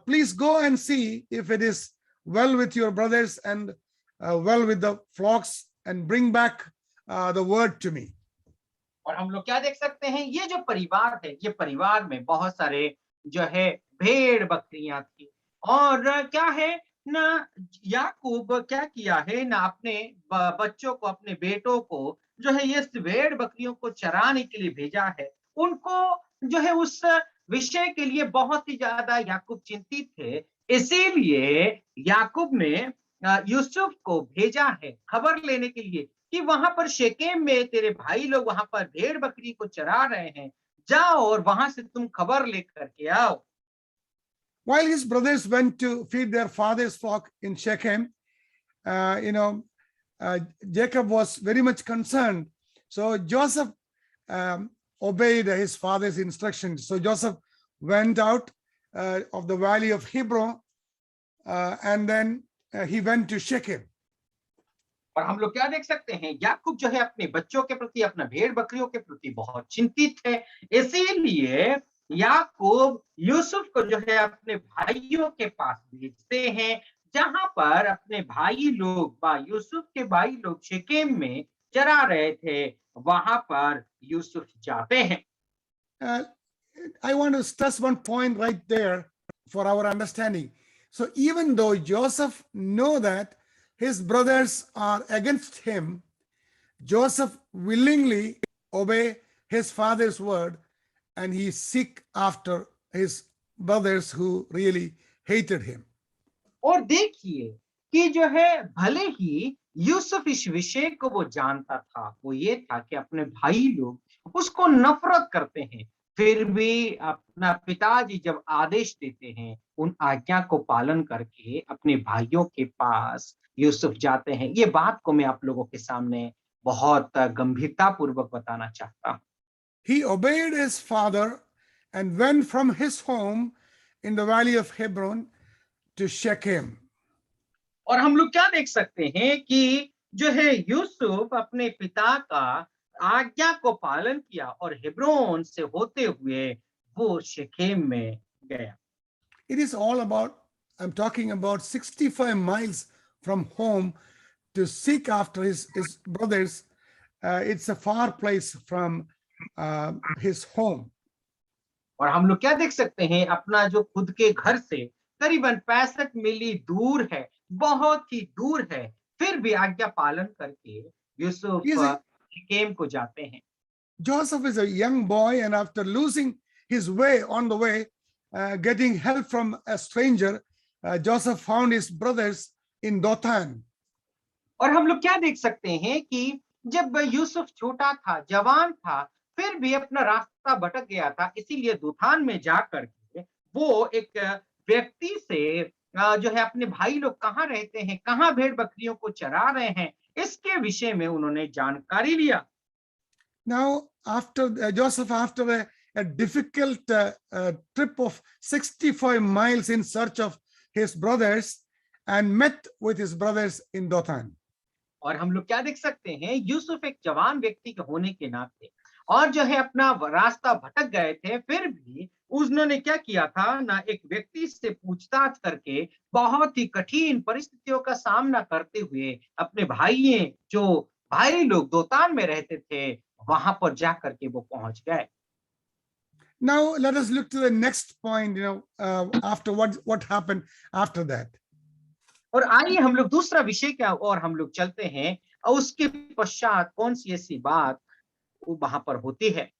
please go and see if it is well with your brothers and well with the flocks, and bring back the word to me. और हम लोग क्या देख सकते हैं, ये जो परिवार है, ये परिवार में बहुत सारे जो है भेड़ बकरियां थी, और क्या है ना, याकूब क्या किया है ना, अपने बच्चों को, अपने बेटों को जो है ये भेड़ बकरियों को चराने के लिए भेजा है। उनको जो है उस विषय के लिए बहुत ही ज्यादा याकूब चिंतित थे, इसीलिए याकूब ने यूसुफ को भेजा है खबर लेने के लिए कि वहां पर शेकेम में तेरे भाई लोग वहां पर भेड़ बकरी को चरा रहे हैं, जाओ और वहां से तुम खबर लेकर के आओ। While his brothers went to feed their father's flock in Shechem, Jacob was very much concerned. So Joseph obeyed his father's instructions. So Joseph went out of the valley of Hebron, and then he went to Shechem. और हम लोग क्या देख सकते हैं, याकूब जो है अपने बच्चों के प्रति, अपना भेड़ बकरियों के प्रति बहुत चिंतित है, इसीलिए याकूब यूसुफ को जो है अपने भाइयों के पास भेजते हैं, जहां पर अपने भाई लोग यूसुफ के भाई लोग शेकेम में चरा रहे थे, वहां पर यूसुफ जाते हैं। I want to stress one point right there for our understanding. So even though Joseph know that his brothers are against him, Joseph willingly obey his father's word, and he seek after his brothers who really hated him. और देखिए कि जो है भले ही यूसुफ इस विषय को वो जानता था, वो ये था कि अपने भाई लोग उसको नफरत करते हैं, फिर भी अपना पिताजी जब आदेश देते हैं, उन आज्ञा को पालन करके अपने भाइयों के पास यूसुफ जाते हैं। ये बात को मैं आप लोगों के सामने बहुत गंभीरता पूर्वक बताना चाहता हूँ। He obeyed his father and went from his home in the valley of Hebron to Shechem. और हम लोग क्या देख सकते हैं कि जो है यूसुफ अपने पिता का आज्ञा को पालन किया और हेब्रोन से होते हुए वो शेकेम में गया। It is all about, I'm talking about 65 miles from home to seek after his brothers. It's a far place from his home. और हम लोग क्या देख सकते हैं, अपना जो खुद के घर से करीबन 65 मील दूर है, बहुत ही दूर है, फिर भी आज्ञा पालन करके यूसुफ शेकेम को जाते हैं। Joseph is a young boy, and after losing his way on the way, getting help from a stranger, Joseph found his brothers in Dothan. और हम लोग क्या देख सकते हैं कि जब यूसुफ छोटा था, जवान था, फिर भी अपना रास्ता भटक गया था, इसीलिए दोथान में जाकर के वो एक व्यक्ति से जो है अपने भाई लोग कहाँ रहते हैं, कहाँ भेड़ बकरियों को चरा रहे हैं, इसके विषय में उन्होंने जानकारी लिया। Now, after Joseph, after a difficult trip of 65 miles in search of his brothers, and met with his brothers in Dothan. और हम लोग क्या देख सकते हैं, यूसुफ एक जवान व्यक्ति के होने के नाते और जो है अपना रास्ता भटक गए थे, फिर भी उन्होंने क्या किया था ना, एक व्यक्ति से पूछताछ करके बहुत ही कठिन परिस्थितियों का सामना करते हुए अपने भाई लोग दोतान में रहते थे, वहां पर जा करके वो पहुंच गए। Now let us look to the next point, after what happened after that. और आइए हम लोग दूसरा विषय क्या और हम लोग चलते हैं, और उसके पश्चात कौन सी ऐसी बात वहां पर होती है।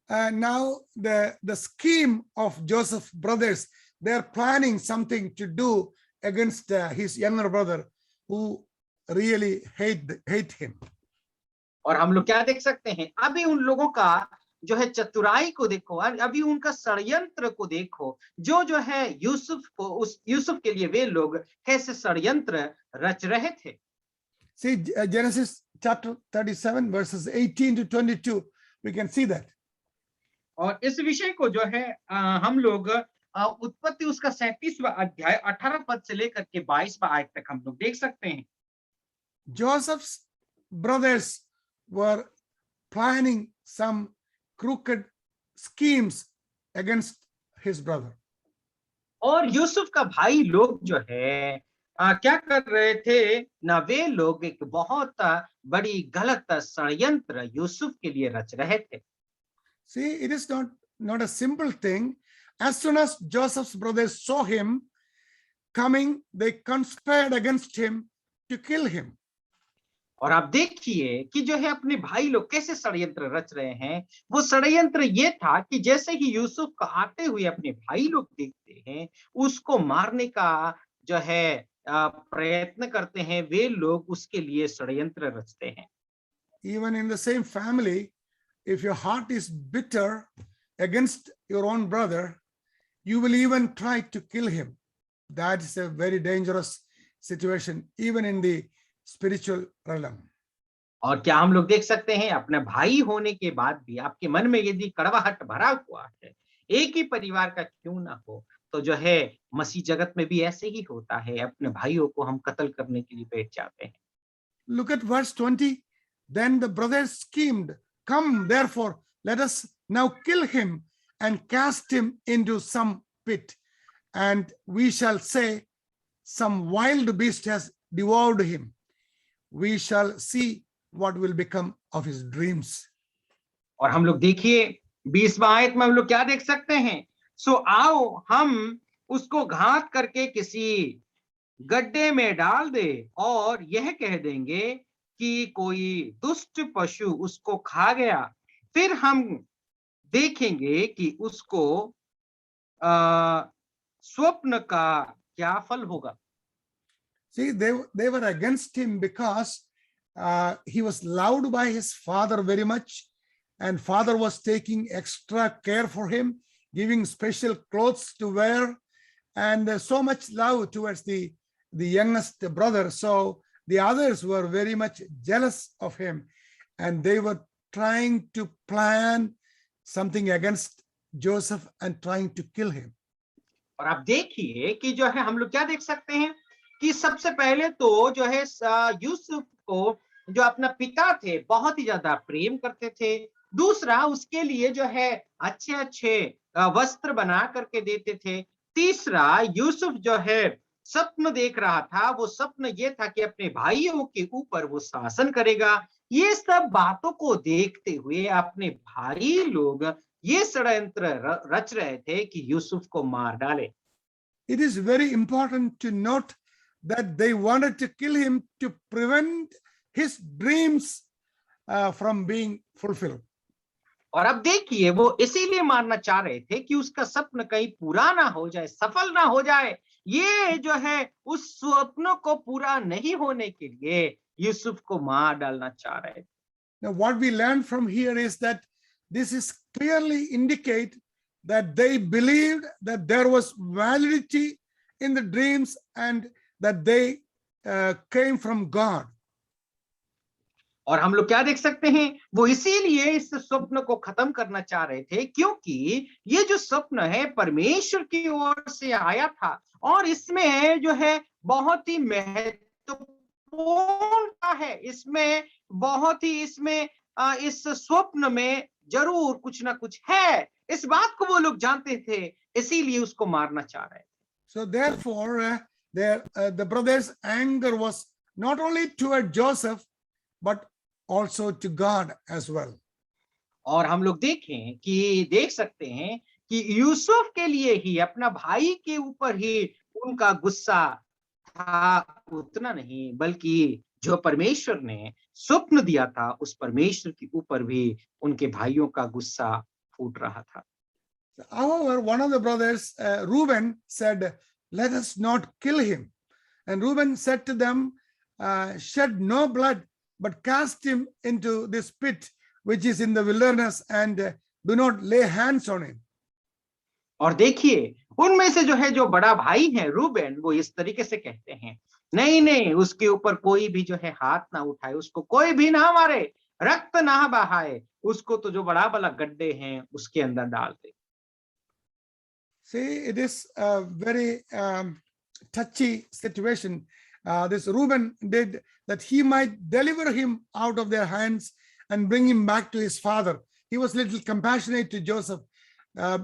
Now the scheme of Joseph's brothers, they are planning something to do against his younger brother, who really hate him. और हम लोग क्या देख सकते हैं, अभी उन लोगों का जो है चतुराई को देखो, अभी उनका षड्यंत्र को देखो, जो है यूसुफ के लिए वे लोग कैसे षड्यंत्र रच रहे थे। See, Genesis chapter 37 verses 18 to 22, we can see that. और इस विषय को जो है हम लोग उत्पत्ति उसका 37वां अध्याय 18 पद से लेकर के 22वां आयत तक हम लोग देख सकते हैं। Joseph's brothers were planning some crooked schemes against his brother. और यूसुफ का भाई लोग जो है क्या कर रहे थे ना, वे लोग एक बहुत बड़ी गलत षड्यंत्र यूसुफ के लिए रच रहे थे। See, it is not a simple thing. As soon as Joseph's brothers saw him coming, they conspired against him to kill him. और आप देखिए कि जो है अपने भाई लोग कैसे षड्यंत्र रच रहे हैं। वो षड्यंत्र ये था कि जैसे ही यूसुफ को आते हुए अपने भाई लोग देखते हैं, उसको मारने का जो है प्रयत्न करते हैं, वे लोग उसके लिए षड्यंत्र रचते हैं। Even in the same family, if your heart is bitter against your own brother, you will even try to kill him. That is a very dangerous situation, even in the spiritual realm. और क्या हम लोग देख सकते हैं, अपने भाई होने के बाद भी आपके मन में यदि कड़वाहट भरा हुआ है, एक ही परिवार का क्यों ना हो, तो जो है मसीह जगत में भी ऐसे ही होता है, अपने भाइयों को हम कत्ल करने के लिए बैठ जाते हैं। Look at verse 20. Then the brothers schemed, "Come, therefore, let us now kill him and cast him into some pit, and we shall say, some wild beast has devoured him. We shall see what will become of his dreams." और हम लोग देखिए 20वां आयत में हम लोग क्या देख सकते हैं, सो आओ हम उसको घात करके किसी गड्ढे में डाल दे और यह कह देंगे कि कोई दुष्ट पशु उसको खा गया, फिर हम देखेंगे कि उसको स्वप्न का क्या फल होगा। See, they were against him because he was loved by his father very much, and father was taking extra care for him, giving special clothes to wear, and so much love towards the youngest brother. So the others were very much jealous of him, and they were trying to plan something against Joseph and trying to kill him. और आप देखिए कि जो है हम लोग क्या देख सकते हैं कि सबसे पहले तो जो है यूसुफ को जो अपना पिता थे बहुत ही ज्यादा प्रेम करते थे। दूसरा, उसके लिए जो है अच्छे अच्छे वस्त्र बना करके देते थे। तीसरा, यूसुफ जो है स्वप्न देख रहा था, वो स्वप्न ये था कि अपने भाइयों के ऊपर वो शासन करेगा। ये सब बातों को देखते हुए अपने भाई लोग ये षड्यंत्र रच रहे थे कि यूसुफ को मार डाले। It is very important to note that they wanted to kill him to prevent his dreams from being fulfilled. और अब देखिए वो इसीलिए मारना चाह रहे थे कि उसका स्वप्न कहीं पूरा ना हो जाए, सफल ना हो जाए। ये जो है उस स्वप्न को पूरा नहीं होने के लिए यूसुफ को मार डालना चाह रहे थे। Now, what we learn from here is that this is clearly indicate that they believed that there was validity in the dreams and that they came from God. और हम लोग क्या देख सकते हैं, वो इसीलिए इस स्वप्न को खत्म करना चाह रहे थे, क्योंकि ये जो स्वप्न है परमेश्वर की ओर से आया था और इसमें जो है बहुत ही महत्वपूर्णता है। इसमें बहुत ही इसमें इस स्वप्न में जरूर कुछ ना कुछ है, इस बात को वो लोग जानते थे, इसीलिए उसको मारना चाह रहे थे। So therefore, the brothers' anger was not only toward Joseph, but also to God as well. और हम लोग देख सकते हैं कि यूसुफ के लिए ही, अपना भाई के ऊपर ही उनका गुस्सा था, उतना नहीं बल्कि जो परमेश्वर ने स्वप्न दिया था उस परमेश्वर के ऊपर भी उनके भाइयों का गुस्सा फूट रहा था। However, one of the brothers, Reuben, said, "Let us not kill him." And Reuben said to them, "Shed no blood, but cast him into this pit which is in the wilderness, and do not lay hands on him." और देखिए, उनमें से जो बड़ा भाई है Reuben, वो इस तरीके से कहते हैं, नहीं नहीं, उसके ऊपर कोई भी जो है हाथ ना उठाए, उसको कोई भी ना मारे, रक्त ना बहाए, उसको तो जो बड़ा बड़ा गड्ढे हैं उसके अंदर डाल दे। See, it is a very touchy situation. This Reuben did that he might deliver him out of their hands and bring him back to his father. He was little compassionate to Joseph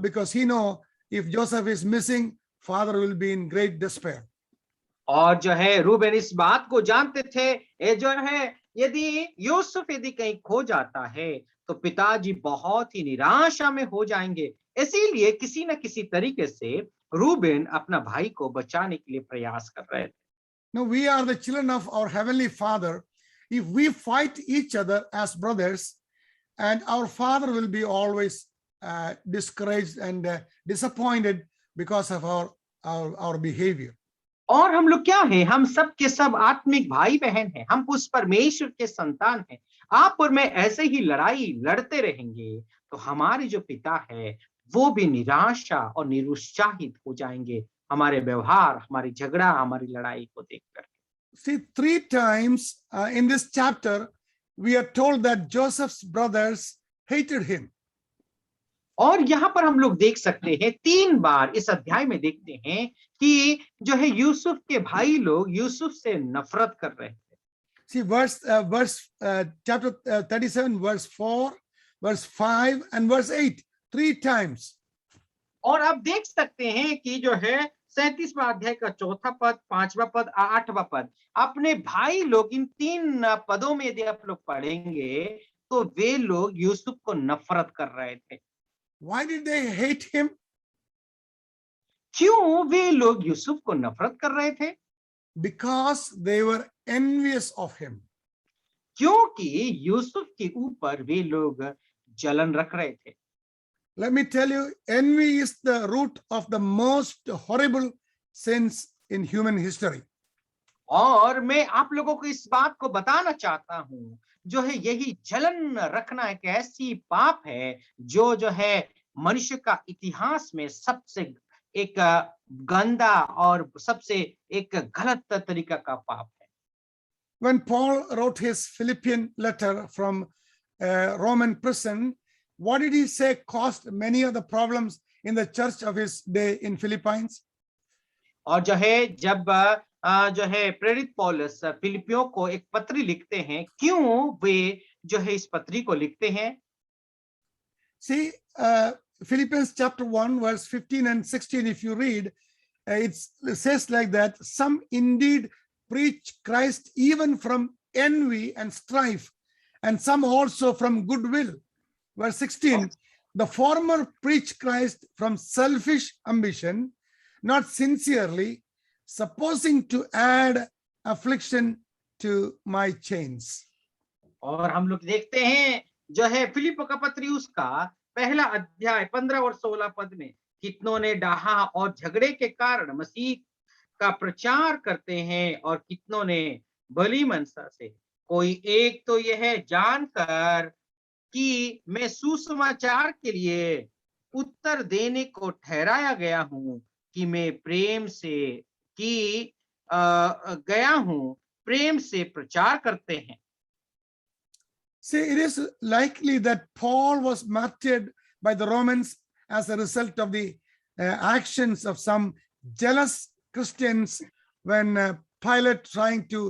because he know if Joseph is missing, father will be in great despair. और जो है Reuben इस बात को जानते थे, ये जो है यदि यूसुफ यदि कहीं खो जाता है तो पिताजी बहुत ही निराशा में हो जाएंगे, इसीलिए किसी न किसी तरीके से रूबेन अपना भाई को बचाने के लिए प्रयास कर रहे थे। Now we are the children of our heavenly Father. If we fight each other as brothers, and our Father will be always discouraged and disappointed because of our behavior. और हम लोग क्या हैं, हम सब के सब आत्मिक भाई बहन हैं, हम उस परमेश्वर के संतान हैं। आप और मैं ऐसे ही लड़ाई लड़ते रहेंगे तो हमारे जो पिता है वो भी निराशा और निरुत्साहित हो जाएंगे, हमारे व्यवहार, हमारी झगड़ा, हमारी लड़ाई को देखकर। See, 3 times in this chapter, we are told that Joseph's brothers hated him. और यहाँ पर हम लोग देख सकते हैं, 3 बार इस अध्याय में देखते हैं कि जो है यूसुफ के भाई लोग यूसुफ से नफरत कर रहे थे। See, chapter 37, verse 4, verse 5, and verse 8, 3 times. और आप देख सकते हैं कि जो है 37वां अध्याय का 4था पद, 5वां पद, 8वां पद, अपने भाई लोग, इन 3 पदों में यदि आप लोग पढ़ेंगे तो वे लोग यूसुफ को नफरत कर रहे थे। Why did they hate him? क्यों वे लोग यूसुफ को नफरत कर रहे थे? Because they were envious of him. क्योंकि यूसुफ के ऊपर वे लोग जलन रख रहे थे। Let me tell you, envy is the root of the most horrible sins in human history. और मैं आप लोगों को इस बात को बताना चाहता हूं, जो है यही जलन रखना एक ऐसी पाप है जो है मनुष्य का इतिहास में सबसे एक गंदा और सबसे एक गलत तरीका का पाप है। When Paul wrote his Philippian letter from Roman prison, what did he say caused many of the problems in the church of his day in Philippines? और जो है जब जो है प्रेरित पौलुस फिलिपियों को एक पत्री लिखते हैं, क्यों वे जो है इस पत्री को लिखते हैं? See, Philippians chapter 1, verse 15 and 16, if you read, it says like that, some indeed preach Christ even from envy and strife, and some also from goodwill. Verse 16, the former preach Christ from selfish ambition, not sincerely, supposing to add affliction to my chains. और हम लोग देखते हैं जो है Philip का पत्री उसका पहला अध्याय 15 और 16 पद में, कितनों ने डाहा और झगड़े के कारण मसीह का प्रचार करते हैं और कितनों ने भली मनसा से, कोई एक तो यह जानकर कि मैं सुसमाचार के लिए उत्तर देने को ठहराया गया हूं कि मैं प्रेम से गया हूं, प्रेम से प्रचार करते हैं। See, it is likely that Paul was martyred by the Romans as a result of the actions of some jealous Christians when Pilate, trying to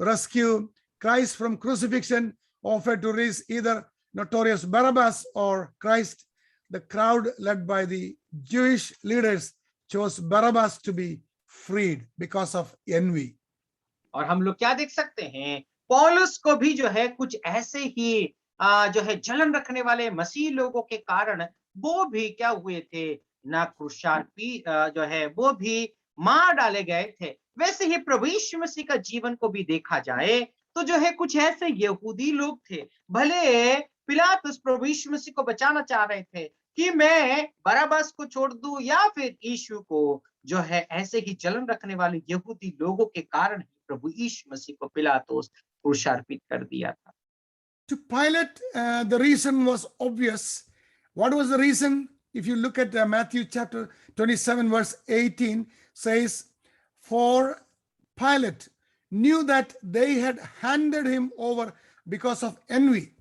rescue Christ from crucifixion, offered to release either notorious Barabbas or Christ. The crowd, led by the Jewish leaders, chose Barabbas to be freed because of envy. और हम लोग क्या देख सकते हैं, पौलुस को भी जो है कुछ ऐसे ही जो है जलन रखने वाले मसीह लोगों के कारण वो भी क्या हुए थे, ना क्रूसार्पी जो है वो भी मार डाले गए थे। वैसे ही प्रभु यीशु मसीह का जीवन को भी देखा जाए तो जो है कुछ ऐसे यहूदी लोग थे, भले पिलातुस प्रभु यीशु मसीह को बचाना चाह रहे थे कि मैं बराबस को छोड़ दूं या फिर यीशु को, जो है ऐसे ही जलन रखने वाले यहूदी लोगों के कारण ही प्रभु यीशु मसीह को पिलातुस क्रूसार्पित कर दिया था। To Pilate, the reason was obvious. What was the reason? If you look at Matthew chapter 27, verse 18, says, for Pilate knew that they had handed him over because of envy.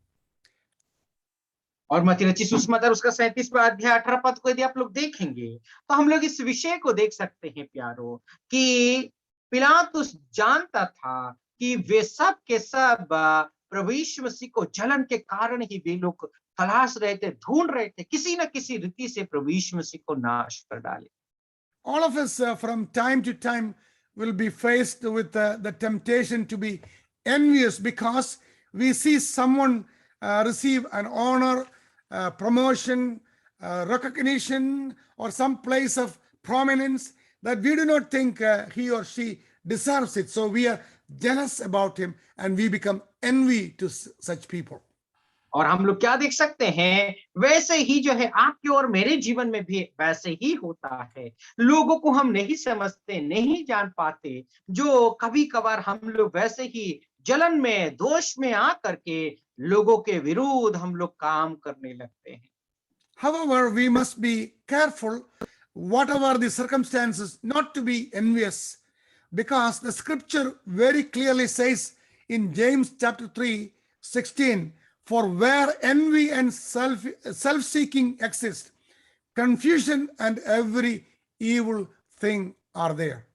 और मत्ती रचित सुसमाचार उसका 37वां अध्याय 18 पद को यदि आप लोग देखेंगे तो हम लोग इस विषय को देख सकते हैं प्यारो, कि पिलातुस जानता था कि वे सब के सब प्रभु यीशु मसीह को जलन के कारण ही वे लोग तलाश रहे थे, ढूंढ रहे थे किसी न किसी रीति से प्रभु यीशु मसीह को नाश कर डाले। All of us from time to time will be faced with the temptation to be envious because we see someone receive an honor, promotion, recognition, or some place of prominence that we do not think he or she deserves it. So we are jealous about him and we become envy to such people. और हम लोग क्या देख सकते हैं, वैसे ही जो है आपके और मेरे जीवन में भी वैसे ही होता है। लोगों को हम नहीं समझते, नहीं जान पाते, जो कभी कभार हम लोग वैसे ही जलन में, दोष में आकर के लोगों के विरुद्ध हम लोग काम करने लगते हैं। However, we must be careful, whatever the circumstances, not to be envious, because the scripture very clearly says in James chapter 3:16, for where envy and self-seeking exist, confusion and every evil thing are there.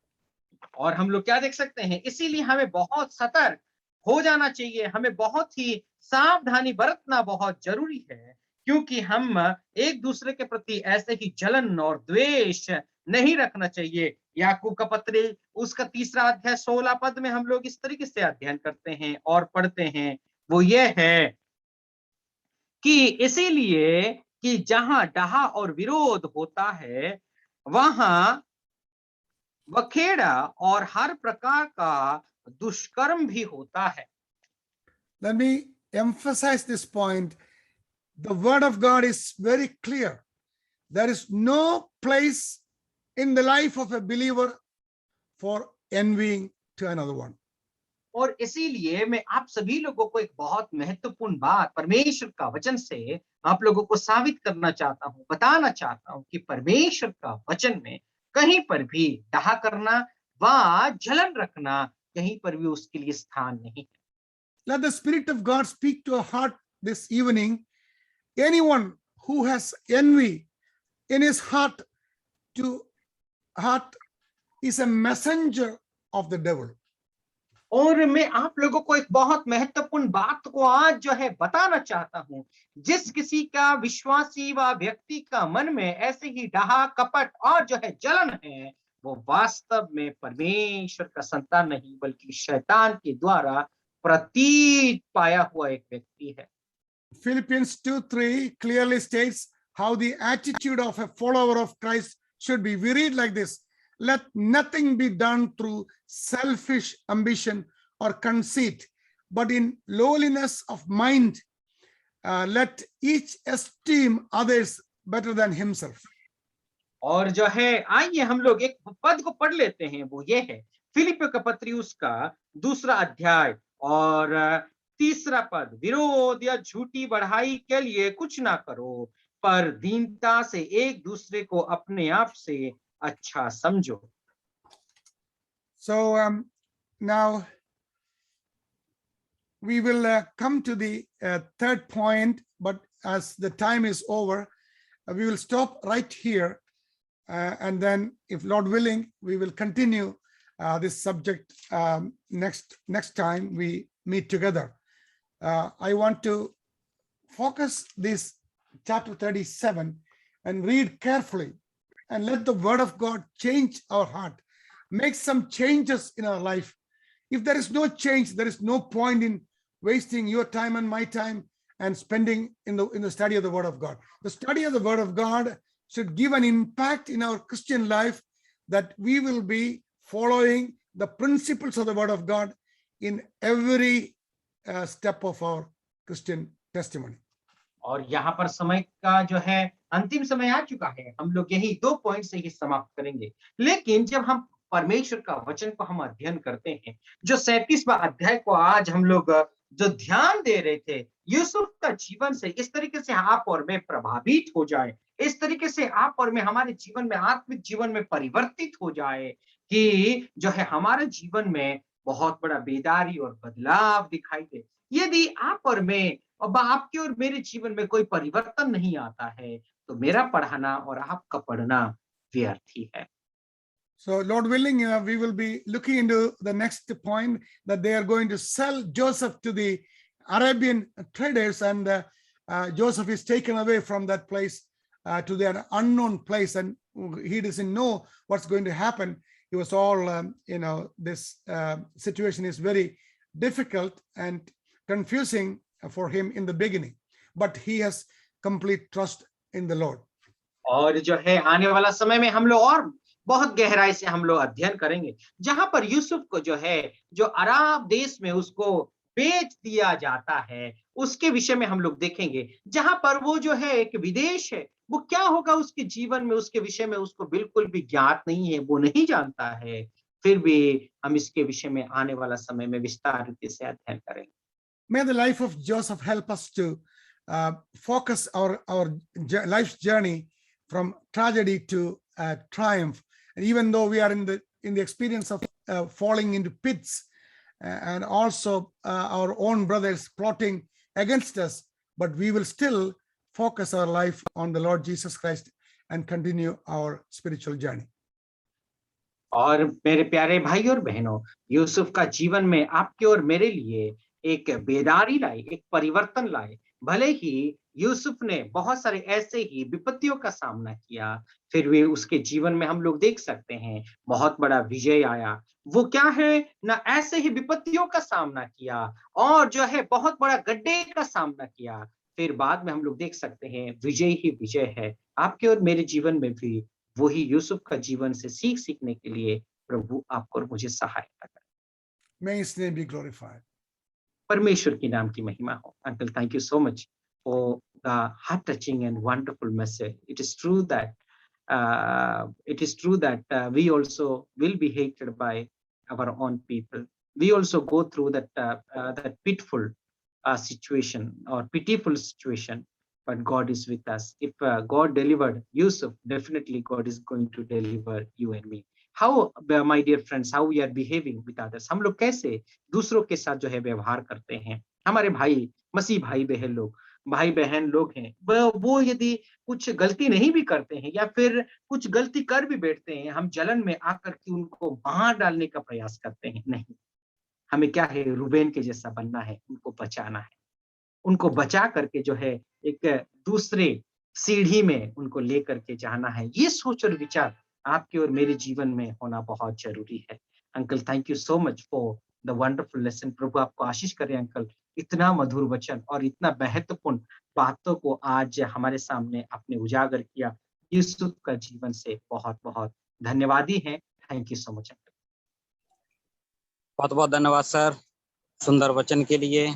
और हम लोग क्या देख सकते हैं, इसीलिए हमें बहुत सतर्क हो जाना चाहिए, हमें बहुत ही सावधानी बरतना बहुत जरूरी है, क्योंकि हम एक दूसरे के प्रति ऐसे ही जलन और द्वेष नहीं रखना चाहिए। याकूब का पत्र उसका 3 अध्याय 16 पद में हम लोग इस तरीके से अध्ययन करते हैं और पढ़ते हैं, वो ये है कि इसीलिए कि जहां डाहा और विरोध होता है वहां बखेड़ा और हर प्रकार का दुष्कर्म भी होता है। Let me emphasize this point. The word of God is very clear. There is no place in the life of a believer for envying to another one. और इसीलिए मैं आप सभी लोगों को एक बहुत महत्वपूर्ण बात परमेश्वर का वचन से आप लोगों को साबित करना चाहता हूं, बताना चाहता हूं कि परमेश्वर का वचन में कहीं पर भी डाहा करना व जलन रखना कहीं पर भी उसके लिए स्थान नहीं है। Let the Spirit of God speak to our heart this evening. Anyone who has envy in his heart is a messenger of the devil. और मैं आप लोगों को एक बहुत महत्वपूर्ण बात को आज जो है बताना चाहता हूं, जिस किसी का विश्वासी व व्यक्ति का मन में ऐसे ही डाहा, कपट और जो है जलन है, वो वास्तव में परमेश्वर का संतान नहीं बल्कि शैतान के द्वारा प्रतीत पाया हुआ एक व्यक्ति है। Philippians 2:3 clearly states how the attitude of a follower of Christ should be. We read like this: let nothing be done through selfish ambition or conceit, but in lowliness of mind, let each esteem others better than himself. और जो है आइए हम लोग एक पद को पढ़ लेते हैं, वो ये है फिलिपियों का पत्री उसका 2 अध्याय और 3 पद, विरोध या झूठी बढ़ाई के लिए कुछ ना करो, पर दीनता से एक दूसरे को अपने आप से अच्छा समझो। So now we will come to the third point, but as the time is over, we will stop right here. And then, if Lord willing, we will continue this subject next time we meet together. I want to focus this chapter 37 and read carefully and let the word of God change our heart, make some changes in our life. If there is no change, there is no point in wasting your time and my time and spending in the study of the word of God. The study of the word of God should give an impact in our Christian life, that we will be following the principles of the word of God in every step of our Christian testimony. और यहाँ पर समय का जो है अंतिम समय आ चुका है। हम लोग यही 2 पॉइंट से ही समाप्त करेंगे। लेकिन जब हम परमेश्वर का वचन को हम अध्ययन करते हैं, जो 37वां अध्याय को आज हम लोग जो ध्यान दे रहे थे, यूसुफ का जीवन से इस तरीके से आप और मैं प्रभावित हो जाए, इस तरीके से आप और मैं हमारे जीवन में, आत्मिक जीवन में परिवर्तित हो जाए कि जो है हमारे जीवन में बहुत बड़ा बेदारी और बदलाव दिखाई दे। यदि आप और मैं, अब आपके और मेरे जीवन में कोई परिवर्तन नहीं आता है, तो मेरा पढ़ना और आपका पढ़ना व्यर्थ ही है। So, Lord willing, we will be looking into the next point, that they are going to sell Joseph to the Arabian traders, and Joseph is taken away from that place to the unknown place, and he doesn't know what's going to happen. It was all, this situation is very difficult and confusing for him in the beginning, but he has complete trust in the Lord. और जो है आने वाला समय में हम लोग और बहुत गहराई से हम लोग अध्ययन करेंगे, जहां पर यूसुफ को जो है, जो अरब देश में उसको बेच दिया जाता है, उसके विषय में हम लोग देखेंगे। जहां पर वो जो है एक विदेश है, वो क्या होगा उसके जीवन में, उसके विषय में उसको बिल्कुल भी ज्ञात नहीं है, वो नहीं जानता है। फिर भी हम इसके विषय में आने वाला समय में विस्तार रूप से अध्ययन करेंगे। May the life of Joseph help us to focus our life's journey from tragedy to triumph. And even though we are in the experience of falling into pits, and also our own brothers plotting against us, but we will still focus our life on the Lord Jesus Christ and continue our spiritual journey. और मेरे प्यारे भाई और बहनों, यूसुफ का जीवन में आपके और मेरे लिए एक बेदारी लाई, एक परिवर्तन लाए। भले ही यूसुफ ने बहुत सारे ऐसे ही विपत्तियों का सामना किया, फिर भी उसके जीवन में हम लोग देख सकते हैं बहुत बड़ा विजय आया। वो क्या है ना, ऐसे ही विपत्तियों का सामना किया और जो है बहुत बड़ा गड्ढे का सामना किया, फिर बाद में हम लोग देख सकते हैं विजय ही विजय है। आपके और मेरे जीवन में भी वही यूसुफ का जीवन से सीखने के लिए प्रभु आपको और मुझे सहायता करे। May his name be glorified. परमेश्वर के नाम की महिमा हो। Uncle, thank you so much for the heart-touching and wonderful message. It is true that we also will be hated by our own people. We also go through that pitiful situation or pitiful situation, but God is with us. If God delivered Yusuf, definitely God is going to deliver you and me. How, my dear friends, how we are behaving with others? हम लोग कैसे दूसरों के साथ जो है व्यवहार करते हैं? हमारे भाई, मसीह भाई बहन लोग हैं, वो यदि कुछ गलती नहीं भी करते हैं या फिर कुछ गलती कर भी बैठते हैं, हम जलन में आकर के उनको मार डालने का प्रयास करते हैं। नहीं, हमें क्या है, रूबेन के जैसा बनना है, उनको बचाना है, उनको बचा करके जो है एक दूसरे सीढ़ी में उनको लेकर के जाना है। ये सोच और विचार आपके और मेरे जीवन में होना बहुत जरूरी है। Uncle, thank you so much for the wonderful lesson. प्रभु आपको आशीष करे अंकल, इतना मधुर वचन और इतना महत्वपूर्ण बातों को आज हमारे सामने आपने उजागर किया। यूसुफ का जीवन से बहुत बहुत धन्यवादी हैं। Thank you so much uncle. बहुत बहुत धन्यवाद सर, सुंदर वचन के लिए।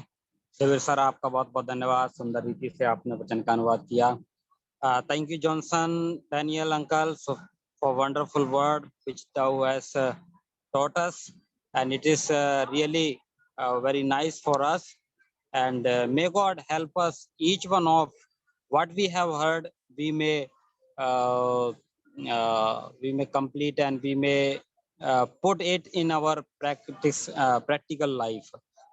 शिविर सर, आपका बहुत बहुत धन्यवाद, सुंदर रीति से आपने वचन का अनुवाद किया। Thank you, Johnson, Daniel, uncle, for wonderful word which thou has taught us, and it is really very nice for us. And may God help us, each one of what we have heard, we may complete and we may put it in our practical life.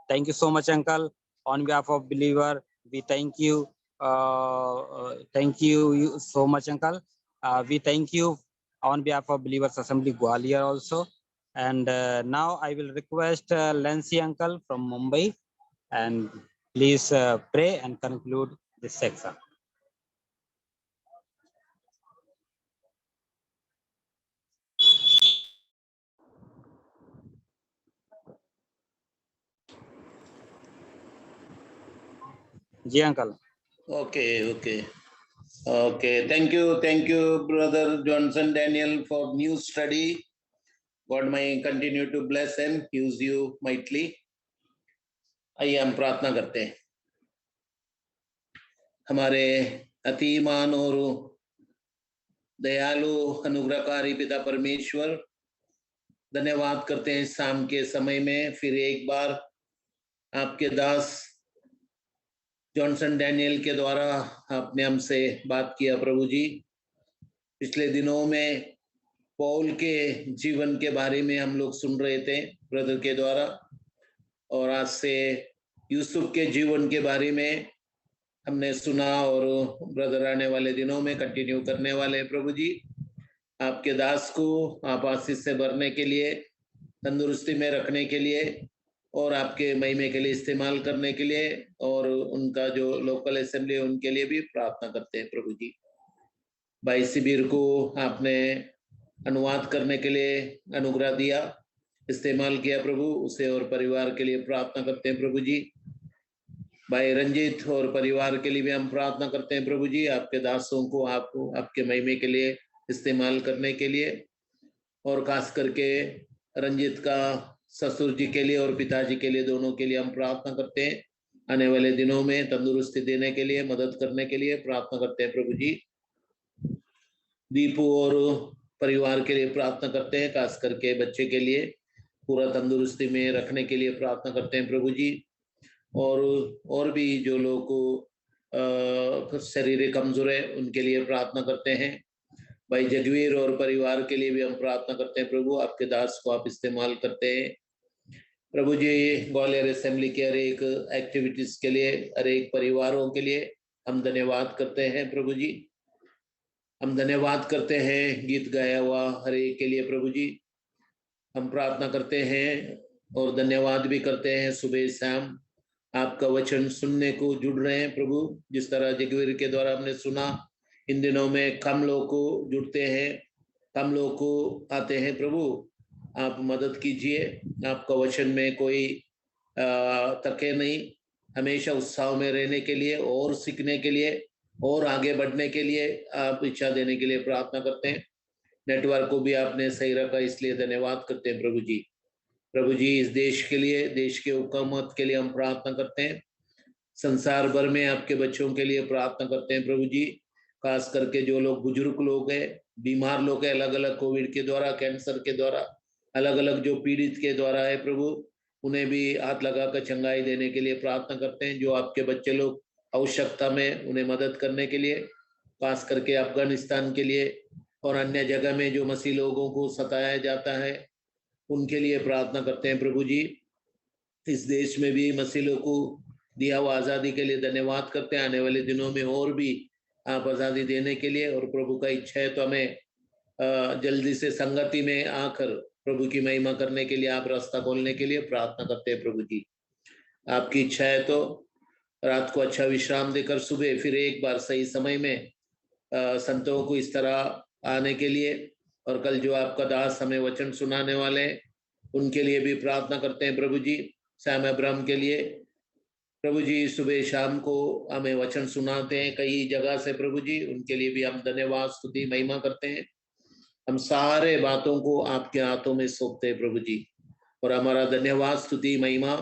Thank you so much, uncle. On behalf of believer, we thank you. Thank you so much, uncle. We thank you on behalf of Believers Assembly Gwalior also. And now I will request Lancy uncle from Mumbai, and please pray and conclude this section. Ji uncle. Okay. Thank you, Brother Johnson Daniel, for new study. God may continue to bless and use you mightily. आइए हम प्रार्थना करते हैं। हमारे अतिमान और दयालु अनुग्रहकारी पिता परमेश्वर, धन्यवाद करते हैं शाम के समय में फिर एक बार आपके दास जॉनसन डैनियल के द्वारा आपने हमसे बात किया प्रभु जी। पिछले दिनों में पौल के जीवन के बारे में हम लोग सुन रहे थे ब्रदर के द्वारा, और आज से यूसुफ के जीवन के बारे में हमने सुना, और ब्रदर आने वाले दिनों में कंटिन्यू करने वाले प्रभु जी। आपके दास को आप आशीष से भरने के लिए, तंदुरुस्ती में रखने के लिए और आपके महिमे के लिए इस्तेमाल करने के लिए, और उनका जो लोकल असेंबली है उनके लिए भी प्रार्थना करते हैं प्रभु जी। भाई शिबिर को आपने अनुवाद करने के लिए अनुग्रह दिया, इस्तेमाल किया प्रभु, उसे और परिवार के लिए प्रार्थना करते हैं प्रभु जी। भाई रंजीत और परिवार के लिए भी हम प्रार्थना करते हैं प्रभु जी। आपके दासों को आपके महिमे के लिए इस्तेमाल करने के लिए, और खास करके रंजीत का ससुर जी के लिए और पिताजी के लिए, दोनों के लिए हम प्रार्थना करते हैं। आने वाले दिनों में तंदुरुस्ती देने के लिए, मदद करने के लिए प्रार्थना करते हैं प्रभु जी। दीपू और परिवार के लिए प्रार्थना करते हैं, खास करके बच्चे के लिए पूरा तंदुरुस्ती में रखने के लिए प्रार्थना करते हैं प्रभु जी। और भी जो लोग शरीर कमजोर है उनके लिए प्रार्थना करते हैं। भाई जगवीर और परिवार के लिए भी हम प्रार्थना करते हैं प्रभु। आपके दास को आप इस्तेमाल करते हैं प्रभु जी। ग्वालियर असेंबली के हर एक एक्टिविटीज के लिए, हर एक परिवारों के लिए हम धन्यवाद करते हैं प्रभु जी। हम धन्यवाद करते हैं गीत गाया हुआ हर एक के लिए प्रभु जी। हम प्रार्थना करते हैं और धन्यवाद भी करते हैं, सुबह शाम आपका वचन सुनने को जुड़ रहे हैं प्रभु। जिस तरह जगवीर के द्वारा हमने सुना, इन दिनों में कम लोग को जुड़ते हैं, कम लोग को आते हैं प्रभु। आप मदद कीजिए, आपका वचन में कोई तके नहीं, हमेशा उत्साह में रहने के लिए और सीखने के लिए और आगे बढ़ने के लिए आप इच्छा देने के लिए प्रार्थना करते हैं। नेटवर्क को भी आपने सही रखा, इसलिए धन्यवाद करते हैं प्रभु जी। प्रभु जी, इस देश के लिए, देश के हुकूमत के लिए हम प्रार्थना करते हैं। संसार भर में आपके बच्चों के लिए प्रार्थना करते हैं प्रभु जी। खास करके जो लोग बुजुर्ग लोग हैं, बीमार लोग हैं, अलग अलग कोविड के द्वारा, कैंसर के द्वारा, अलग अलग जो पीड़ित के द्वारा है प्रभु, उन्हें भी हाथ लगाकर चंगाई देने के लिए प्रार्थना करते हैं। जो आपके बच्चे लोग आवश्यकता में, उन्हें मदद करने के लिए, खास करके अफगानिस्तान के लिए और अन्य जगह में जो मसीह लोगों को सताया जाता है उनके लिए प्रार्थना करते हैं प्रभु जी। इस देश में भी मसीह लोगों को दिया हुआ आज़ादी के लिए धन्यवाद करते हैं। आने वाले दिनों में और भी आप आज़ादी देने के लिए, और प्रभु का इच्छा है तो हमें जल्दी से संगति में आकर प्रभु की महिमा करने के लिए आप रास्ता खोलने के लिए प्रार्थना करते हैं प्रभु जी। आपकी इच्छा है तो रात को अच्छा विश्राम देकर सुबह फिर एक बार सही समय में संतों को इस तरह आने के लिए, और कल जो आपका दास हमें वचन सुनाने वाले हैं उनके लिए भी प्रार्थना करते हैं प्रभु जी। सैम अब्राहम के लिए प्रभु जी, सुबह शाम को हमें वचन सुनाते हैं कई जगह से प्रभु जी, उनके लिए भी हम धन्यवाद स्तुति महिमा करते हैं। हम सारे बातों को आपके हाथों में सौंपते हैं प्रभु जी, और हमारा धन्यवाद स्तुति महिमा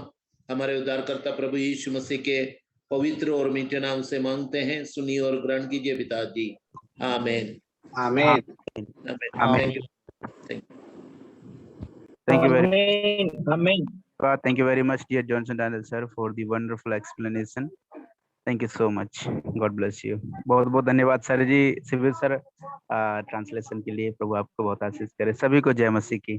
हमारे उद्धारकर्ता प्रभु यीशु मसीह के पवित्र और मीठे नाम से मांगते हैं। सुनिए और ग्रहण कीजिए पिताजी, आमीन। आमीन। आमीन। Thank you very आमीन। God. Thank you very much, dear Johnson Daniel sir, for the wonderful explanation. Thank you so much. God bless you. बहुत बहुत धन्यवाद सर जी, शिविर सर ट्रांसलेशन के लिए। प्रभु आपको बहुत आशीष करे। सभी को जय मसीह की।